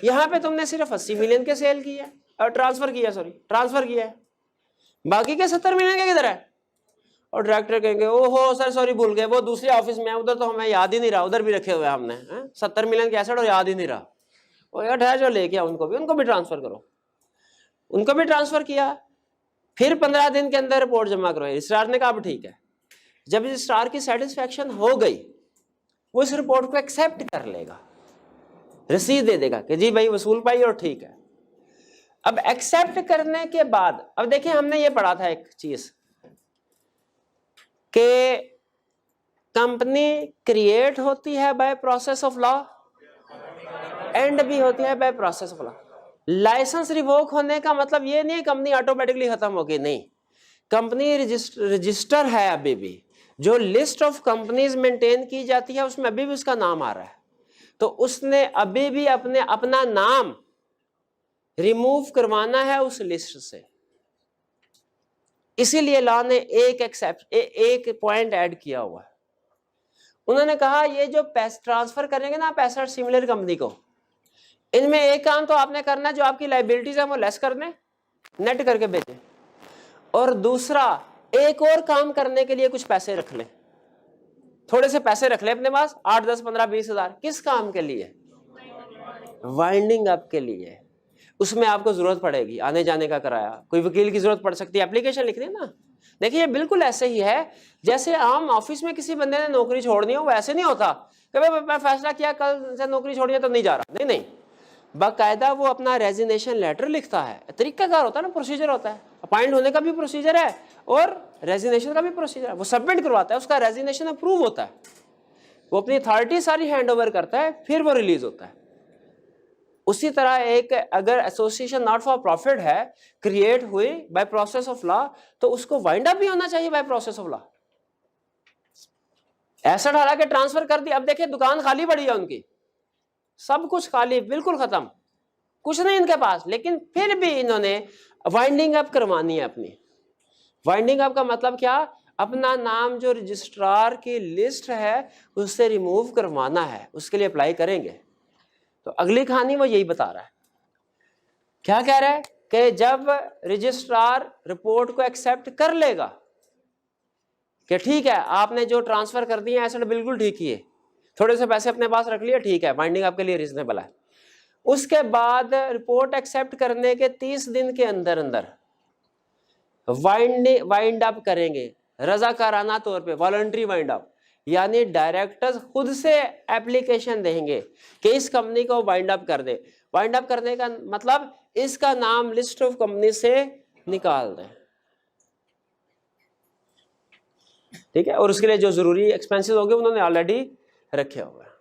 यहाँ पे तुमने सिर्फ 80 मिलियन के सेल किया और ट्रांसफर किया है, बाकी के 70 मिलियन के किधर है? और डायरेक्टर कहेंगे ओहो सर सॉरी भूल गए, वो दूसरे ऑफिस में है, उधर तो हमें याद ही नहीं रहा, उधर भी रखे हुए हमने 70 मिलियन के एसेट और याद ही नहीं रहा। और यार ठहर जो लेके आओ, उनको भी ट्रांसफर करो। उनको भी ट्रांसफर किया, फिर 15 दिन के अंदर रिपोर्ट जमा करो। रजिस्ट्रार ने कहा अब ठीक है। जब रजिस्ट्रार की सेटिस्फेक्शन हो गई, वो इस रिपोर्ट को एक्सेप्ट कर लेगा, रसीद दे देगा कि जी भाई वसूल पाई और ठीक है। अब एक्सेप्ट करने के बाद, अब देखिए हमने ये पढ़ा था एक चीज कि कंपनी क्रिएट होती है by process of law, and भी होती है by process of law. License revoke होने का मतलब ये नहीं है कंपनी ऑटोमेटिकली खत्म होगी, नहीं। कंपनी रजिस्टर है अभी भी, जो लिस्ट ऑफ कंपनीज मेंटेन की जाती है उसमें अभी भी उसका नाम आ रहा है, तो उसने अभी भी अपना नाम रिमूव करवाना है उस लिस्ट से। इसीलिए लॉ ने एक पॉइंट ऐड किया हुआ है। उन्होंने कहा ये जो पैसे ट्रांसफर करेंगे ना पैसा सिमिलर कंपनी को, इनमें एक काम तो आपने करना है, जो आपकी लाइबिलिटीज है वो लेस कर दें, नेट करके भेजें, और दूसरा एक और काम करने के लिए कुछ पैसे रख लें, थोड़े से पैसे रख लें अपने पास, 8, 10, 15, 20 हजार। किस काम के लिए? वाइंडिंग अप के लिए। उसमें आपको जरूरत पड़ेगी आने जाने का किराया, कोई वकील की जरूरत पड़ सकती है, एप्लीकेशन लिखनी है ना। देखिए ये बिल्कुल ऐसे ही है जैसे आम ऑफिस में किसी बंदे ने नौकरी छोड़नी हो, वो ऐसे नहीं होता कि भाई मैं फैसला किया कल से नौकरी छोड़नी है तो नहीं जा रहा। नहीं नहीं, बाकायदा वो अपना रेजिग्नेशन लेटर लिखता है, तरीकाकार होता है ना, प्रोसीजर होता है, अपॉइंट होने का भी प्रोसीजर है और रेजिग्नेशन का भी प्रोसीजर है। वो सबमिट करवाता है, उसका रेजिग्नेशन अप्रूव होता है, वो अपनी अथॉरिटी सारी हैंड ओवर करता है, फिर वो रिलीज होता है। उसी तरह एक अगर एसोसिएशन नॉट फॉर प्रॉफिट है, क्रिएट हुई बाय प्रोसेस ऑफ लॉ, तो उसको वाइंड अप भी होना चाहिए bye process of law. Asset हरा के ट्रांसफर कर दी, अब देखिए दुकान खाली पड़ी है उनकी, सब कुछ खाली, बिल्कुल खत्म, कुछ नहीं इनके पास, लेकिन फिर भी इन्होंने वाइंडिंग अप करवानी है अपनी। वाइंडिंग अप का मतलब क्या? अपना नाम जो रजिस्ट्रार की लिस्ट है उससे रिमूव करवाना है, उसके लिए अप्लाई करेंगे। तो अगली कहानी वो यही बता रहा है। क्या कह रहा है कि जब रजिस्ट्रार रिपोर्ट को एक्सेप्ट कर लेगा कि ठीक है आपने जो ट्रांसफर कर दिए एसेट बिल्कुल ठीक ही है, थोड़े से पैसे अपने पास रख लिए, ठीक है, वाइंडिंग आपके लिए रीजनेबल है, उसके बाद रिपोर्ट एक्सेप्ट करने के 30 दिन के अंदर अंदर वाइंड अप करेंगे रजाकाराना तौर पे, वॉलंटरी वाइंड अप, यानी डायरेक्टर्स खुद से एप्लीकेशन देंगे कि इस कंपनी को वाइंड अप कर दे। वाइंड अप करने का मतलब इसका नाम लिस्ट ऑफ कंपनी से निकाल दें, ठीक है, और उसके लिए जो जरूरी एक्सपेंसेस होंगे उन्होंने ऑलरेडी रखे हुए हैं।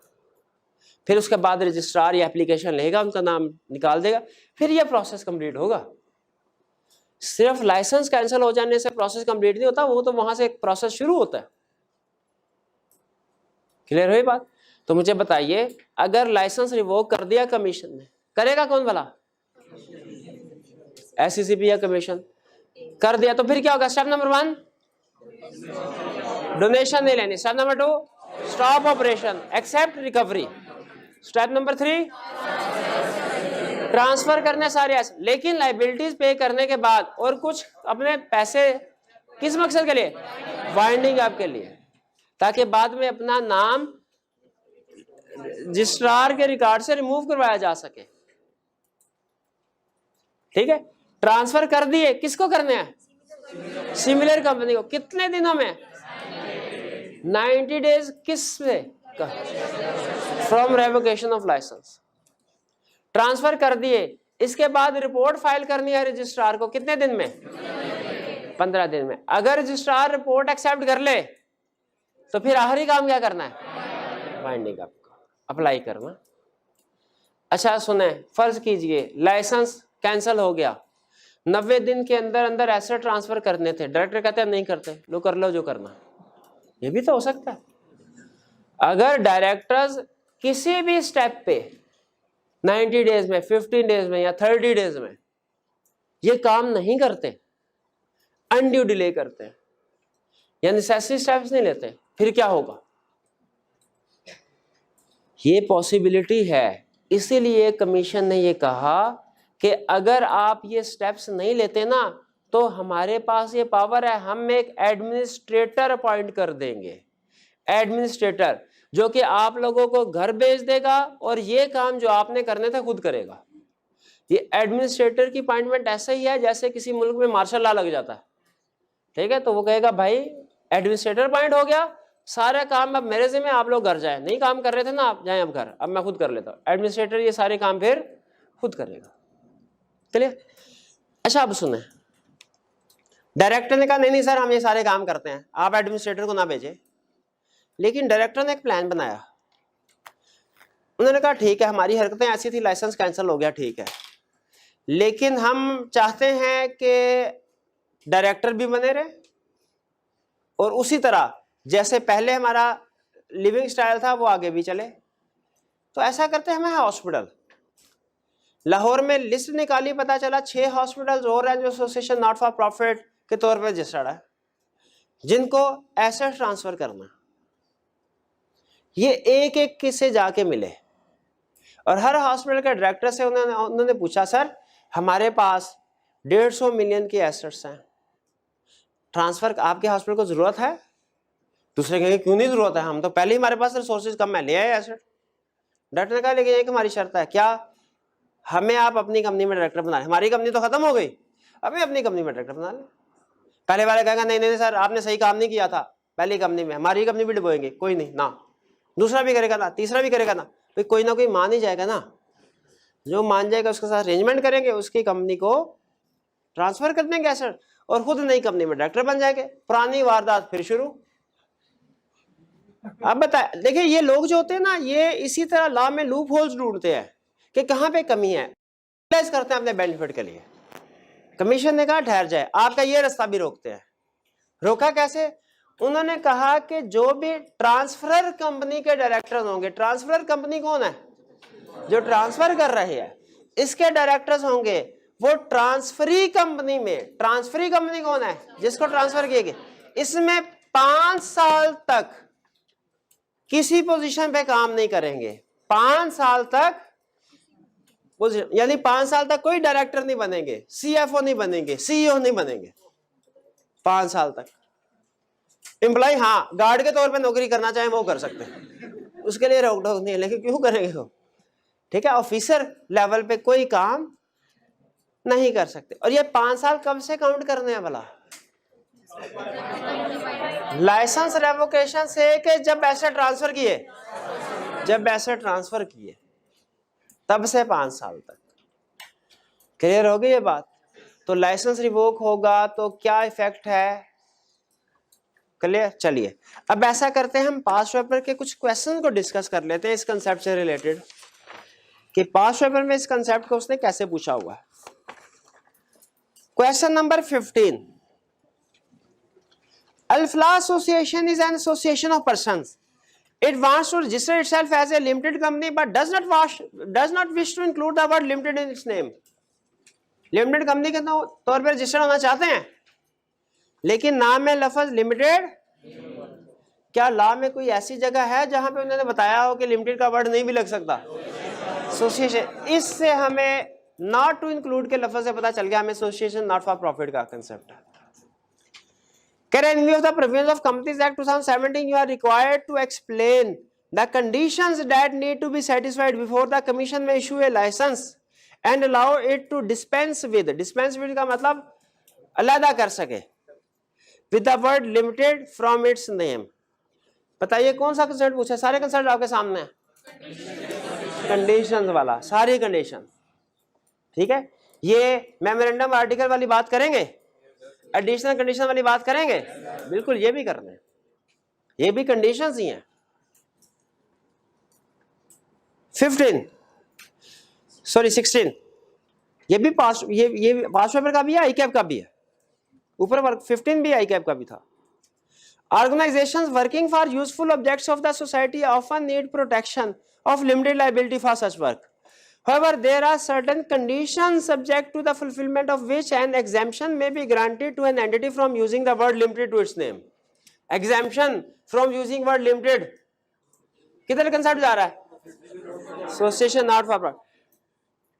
फिर उसके बाद रजिस्ट्रार ये एप्लीकेशन लेगा, उनका नाम निकाल देगा, फिर ये प्रोसेस कंप्लीट होगा। सिर्फ लाइसेंस कैंसिल हो जाने से प्रोसेस कंप्लीट नहीं होता, वो तो वहां से एक प्रोसेस शुरू होता है। क्लियर हुई बात? तो मुझे बताइए, अगर लाइसेंस रिवोक कर दिया कमीशन ने, करेगा कौन भला? एससीसीपी या कमीशन कर दिया, तो फिर क्या होगा? स्टेप नंबर 1 डोनेशन नहीं लेनी, step number 2 stop operation, except recovery, step number 3 transfer करने सारे। लेकिन लाइबिलिटीज पे करने के बाद और कुछ अपने पैसे किस मकसद के लिए? वाइंडिंग अप के लिए, ताकि बाद में अपना नाम रजिस्ट्रार के रिकॉर्ड से रिमूव करवाया जा सके। ठीक है, ट्रांसफर कर दिए, किसको करने हैं? सिमिलर कंपनी को। कितने दिनों में? 90 डेज। किस से? From revocation of license. Transfer कर दिए, इसके बाद रिपोर्ट फाइल करनी है रजिस्ट्रार को, कितने दिन में? 15 दिन में। अगर रजिस्ट्रार रिपोर्ट एक्सेप्ट कर ले तो फिर आखिरी काम क्या करना है? वाइंडिंग अप अप्लाई करना। अच्छा सुने, फर्ज कीजिए लाइसेंस कैंसिल हो गया, 90 दिन के अंदर अंदर एसेट ट्रांसफर करने थे, डायरेक्टर कहते हैं नहीं करते, लो कर लो जो करना। ये भी तो हो सकता है। अगर डायरेक्टर्स किसी भी स्टेप पे 90 डेज में, 15 डेज में या 30 डेज में ये काम नहीं करते, अनड्यू डिले करते हैं या नेसेसरी स्टेप्स नहीं लेते, फिर क्या होगा? ये पॉसिबिलिटी है। इसीलिए कमीशन ने ये कहा कि अगर आप ये स्टेप्स नहीं लेते ना तो हमारे पास ये पावर है, हम एक एडमिनिस्ट्रेटर अपॉइंट कर देंगे। एडमिनिस्ट्रेटर जो कि आप लोगों को घर भेज देगा और ये काम जो आपने करने थे खुद करेगा। ये एडमिनिस्ट्रेटर की अपॉइंटमेंट ऐसा ही है जैसे किसी मुल्क में मार्शल लॉ लग जाता है, ठीक है, तो वो कहेगा भाई एडमिनिस्ट्रेटर अपॉइंट हो गया, सारे काम अब मेरे जिम्मे, आप लोग घर जाए, नहीं काम कर रहे थे ना आप, जाएं अब घर, अब मैं खुद कर लेता हूँ। एडमिनिस्ट्रेटर ये सारे काम फिर खुद करेगा। चलिए, अच्छा अब सुने, डायरेक्टर ने कहा नहीं नहीं सर हम ये सारे काम करते हैं, आप एडमिनिस्ट्रेटर को ना भेजे। लेकिन डायरेक्टर ने एक प्लान बनाया। उन्होंने कहा ठीक है हमारी हरकतें ऐसी थी, लाइसेंस कैंसिल हो गया, ठीक है, लेकिन हम चाहते हैं कि डायरेक्टर भी बने रहे और उसी तरह जैसे पहले हमारा लिविंग स्टाइल था वो आगे भी चले। तो ऐसा करते हैं, हमें हॉस्पिटल, लाहौर में लिस्ट निकाली, पता चला 6 हॉस्पिटल्स और हैं जो एसोसिएशन नॉट फॉर प्रॉफिट के तौर पर रजिस्टर्ड है, जिनको एसेट ट्रांसफर करना। ये एक एक किसे जाके मिले और हर हॉस्पिटल के डायरेक्टर से उन्होंने पूछा, सर हमारे पास 150 मिलियन की एसेट्स हैं, ट्रांसफर आपके हॉस्पिटल को जरूरत है? दूसरे कहेंगे क्यों नहीं जरूरत है, हम तो पहले ही हमारे पास रिसोर्सेज कम है, ले आए एसेट। डायरेक्टर ने कहा लेकिन एक हमारी शर्त है, क्या? हमें आप अपनी कंपनी में डायरेक्टर बना लें। हमारी कंपनी तो खत्म हो गई, अभी अपनी कंपनी में डायरेक्टर बना लें। पहले वाले कहेगा नहीं नहीं सर आपने सही काम नहीं किया था, पहली कंपनी में हमारी कंपनी भी डुबोएंगे, कोई नहीं ना, दूसरा भी करेगा ना, तीसरा भी करेगा ना, भाई कोई ना कोई मान ही जाएगा ना, जो मान जाएगा उसके साथ अरेंजमेंट करेंगे, उसकी कंपनी को ट्रांसफर कर देंगे एसेट और खुद नई कंपनी में डायरेक्टर बन जाएंगे। पुरानी वारदात फिर शुरू। अब बताए, देखिए ये लोग जो होते हैं ना, ये इसी तरह लॉ में लूप होल्स ढूंढते हैं कि कहां पे कमी है, यूटिलाइज करते हैं अपने बेनिफिट के लिए। कमीशन ने कहा ठहर जाए, आपका ये रास्ता भी रोकते हैं। रोका कैसे? उन्होंने कहा कि जो भी ट्रांसफरर कंपनी के डायरेक्टर होंगे, ट्रांसफरर कंपनी कौन है? जो ट्रांसफर कर रहे हैं, इसके डायरेक्टर्स होंगे वो ट्रांसफरी कंपनी में। ट्रांसफरी कंपनी कौन है? जिसको ट्रांसफर किए गए, इसमें 5 साल तक किसी पोजीशन पे काम नहीं करेंगे। 5 साल तक, यानी 5 साल तक कोई डायरेक्टर नहीं बनेंगे, सीएफओ नहीं बनेंगे, सीईओ नहीं बनेंगे 5 साल तक। एम्प्लॉय हाँ गार्ड के तौर पे नौकरी करना चाहे वो कर सकते हैं, उसके लिए रोक टोक नहीं है, लेकिन क्यों करेंगे वो? ठीक है, ऑफिसर लेवल पे कोई काम नहीं कर सकते। और ये 5 साल कब से काउंट करने हैं भला? लाइसेंस रेवोकेशन से कि जब एसेट ट्रांसफर किए, जब एसेट ट्रांसफर किए तब से 5 साल तक। क्लियर हो गई ये बात? तो लाइसेंस रिवोक होगा तो क्या इफेक्ट है? क्लियर? चलिए अब ऐसा करते हैं, हम पास्ट पेपर के कुछ क्वेश्चन को डिस्कस कर लेते हैं इस कंसेप्ट से रिलेटेड, कि पास्ट पेपर में इस कंसेप्ट को उसने कैसे पूछा हुआ है। Question number 15, Al-Falah Association is an association of persons. It wants to register itself as a limited company but does not wish to include the word limited in its name. Limited company के तौर पर registered होना चाहते हैं, लेकिन नाम में लफ्ज लिमिटेड। क्या लॉ में कोई ऐसी जगह है जहां पे उन्होंने बताया हो कि लिमिटेड का वर्ड नहीं भी लग सकता? एसोसिएशन, इससे हमें नॉट टू इंक्लूड के लफ्ज से पता चल गया हमें एसोसिएशन नॉट फॉर प्रॉफिट का कंसेप्ट है। In view of the provisions of Companies Act 2017, you are required to explain the conditions that need to be satisfied before the Commission may issue a license and allow it to dispense with का मतलब अलग कर सके with the word limited from its name। बताइए कौन सा concept पूछा? सारे कंसेप्ट आपके सामने हैं, कंडीशंस वाला, सारी कंडीशन। ठीक है, ये मेमोरेंडम आर्टिकल वाली बात करेंगे, एडिशनल कंडीशन वाली बात करेंगे, बिल्कुल ये भी करना है, ये भी कंडीशंस ही हैं। 16, ये भी पास पेपर का भी है, आईकैप का भी है, ऊपर वर्क 15 भी आईकैप का भी था। Organizations working for useful objects of the society often need protection of limited liability for such work. However, there are certain conditions subject to the fulfillment of which an exemption may be granted to an entity from using the word limited to its name. Exemption from using word limited किधर concept जा रहा है? Association not for profit.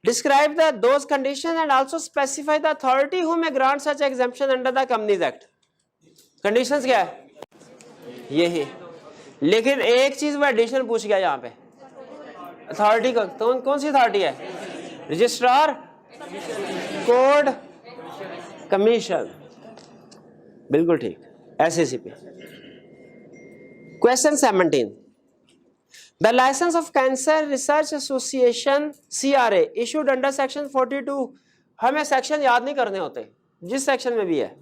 Describe those conditions and also specify the authority who may grant such exemption under the Companies Act. Conditions क्या है? यही, लेकिन एक चीज वो एडिशनल पूछ गया यहाँ पे, अथॉरिटी को। तो कौन सी अथॉरिटी है? रजिस्ट्रार, कोड, कमीशन, बिल्कुल ठीक, SACP। Question 17, the license of cancer research association CRA issued under section 42, हमें सेक्शन याद नहीं करने होते, जिस सेक्शन में भी है,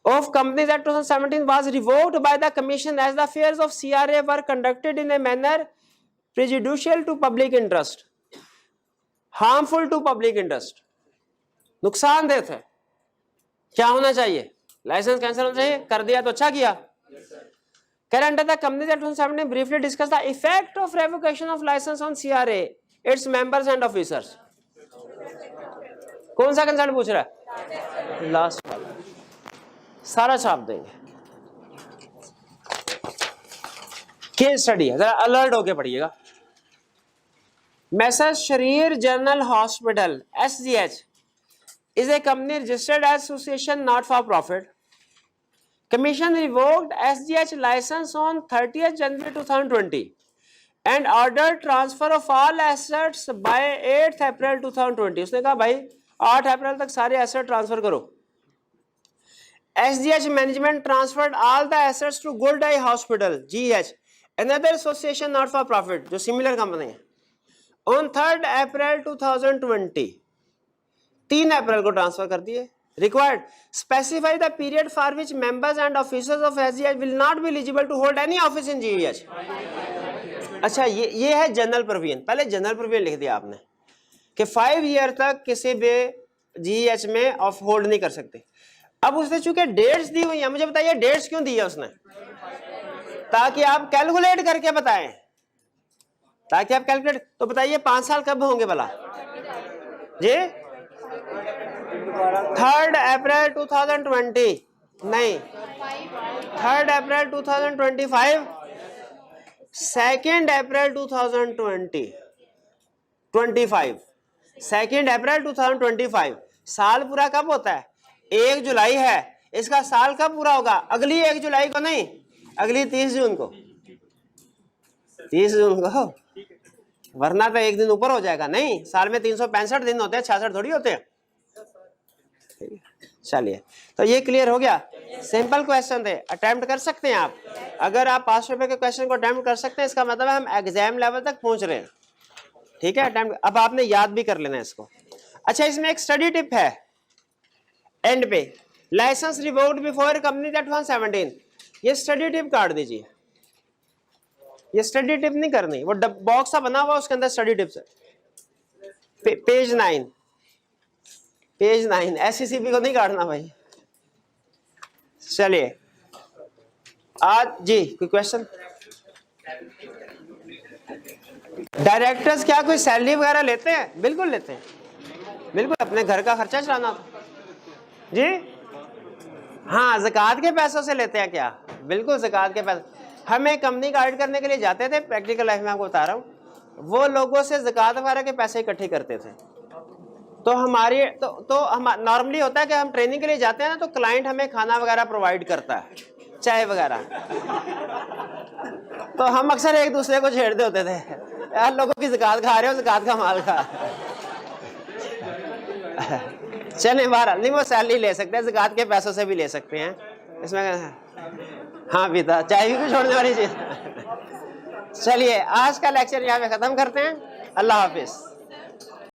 of Companies Act 2017 was revoked by the Commission as the affairs of CRA were conducted in a manner prejudicial to public interest, harmful to public interest, नुकसानदेह थे। क्या होना चाहिए? लाइसेंस कैंसिल होना चाहिए, कर दिया तो अच्छा किया। Under the Companies Act 2017 briefly discuss the effect of revocation of license on CRA, its members and officers। कौन सा कंसर्न पूछ रहा है? लास्ट वाला, सारा छाप देंगे। केस स्टडी है, जरा अलर्ट होके पढ़िएगा। मैसेज शरीर general hospital SGH is a company registered as association not for profit. Commission revoked SGH license on 30th January 2020 and ordered transfer of all assets by 8th April 2020. उसने कहा भाई 8 अप्रैल तक सारे एसेट ट्रांसफर करो। SGH management transferred all the assets to Good Eye Hospital GH, another association not for profit जो similar company है, on 3rd April 2020, 3 अप्रैल को transfer कर दिए। Required specify the period for which members and officers of SGH will not be eligible to hold any office in GH। अच्छा, ये है general provision. पहले general provision लिख दिया आपने कि 5 ईयर तक किसी भी GH में ऑफ होल्ड नहीं कर सकते। अब उसने चूंकि डेट्स दी हुई है, मुझे बताइए डेट्स क्यों दी है उसने? ताकि आप कैलकुलेट करके बताएं, ताकि आप कैलकुलेट। तो बताइए 5 साल कब होंगे भला जी? 3rd अप्रैल 2020 नहीं, 3rd अप्रैल 2025, 2nd अप्रैल 2025, 2nd अप्रैल 2025। साल पूरा कब होता है? 1 जुलाई है। इसका साल कब पूरा होगा? अगली 1 जुलाई को नहीं, अगली 30 जून को। 30 जून को, वरना तो एक दिन ऊपर हो जाएगा। नहीं, साल में 365 दिन होते हैं, 66 थोड़ी होते हैं। चलिए, तो ये क्लियर हो गया। सिंपल क्वेश्चन थे, अटेम्प्ट कर सकते हैं आप। अगर आप 5 रुपए के क्वेश्चन को अटेम्प्ट कर सकते हैं, इसका मतलब है हम एग्जाम लेवल तक पहुंच रहे हैं। ठीक है, अटेम्प्ट। अब आपने याद भी कर लेना है इसको। अच्छा, इसमें एक स्टडी टिप है एंड पे, license revoked before company that 117। ये स्टडी टिप काट दीजिए, ये स्टडी टिप नहीं करनी, वो बॉक्स सा बना हुआ उसके अंदर स्टडी टिप्स है। पेज 9 SCCP को नहीं काटना भाई। चलिए आज जी कोई क्वेश्चन? डायरेक्टर्स क्या कोई सैलरी वगैरह लेते हैं? बिल्कुल लेते हैं, बिल्कुल, अपने घर का खर्चा चलाना था जी। हाँ, ज़कात के पैसों से लेते हैं क्या? बिल्कुल, ज़कात के पैसे। हम एक कंपनी का ऑडिट करने के लिए जाते थे, प्रैक्टिकल लाइफ में आपको बता रहा हूँ। वो लोगों से ज़कात वगैरह के पैसे इकट्ठे करते थे। तो हमारी तो हम नॉर्मली होता है कि हम ट्रेनिंग के लिए जाते हैं ना, तो क्लाइंट हमें खाना वगैरह प्रोवाइड करता है, चाय वगैरह। तो हम अक्सर एक दूसरे को छेड़ते होते थे, यार लोगों की ज़कात खा रहे हो, ज़कात का माल खा। चलें, बाहर नहीं, वो सैलरी ले सकते हैं, ज़कात के पैसों से भी ले सकते हैं इसमें। हाँ पीता, चाय भी कुछ छोड़ने वाली चीज़। चलिए, आज का लेक्चर यहाँ पे ख़त्म करते हैं। अल्लाह हाफिज़।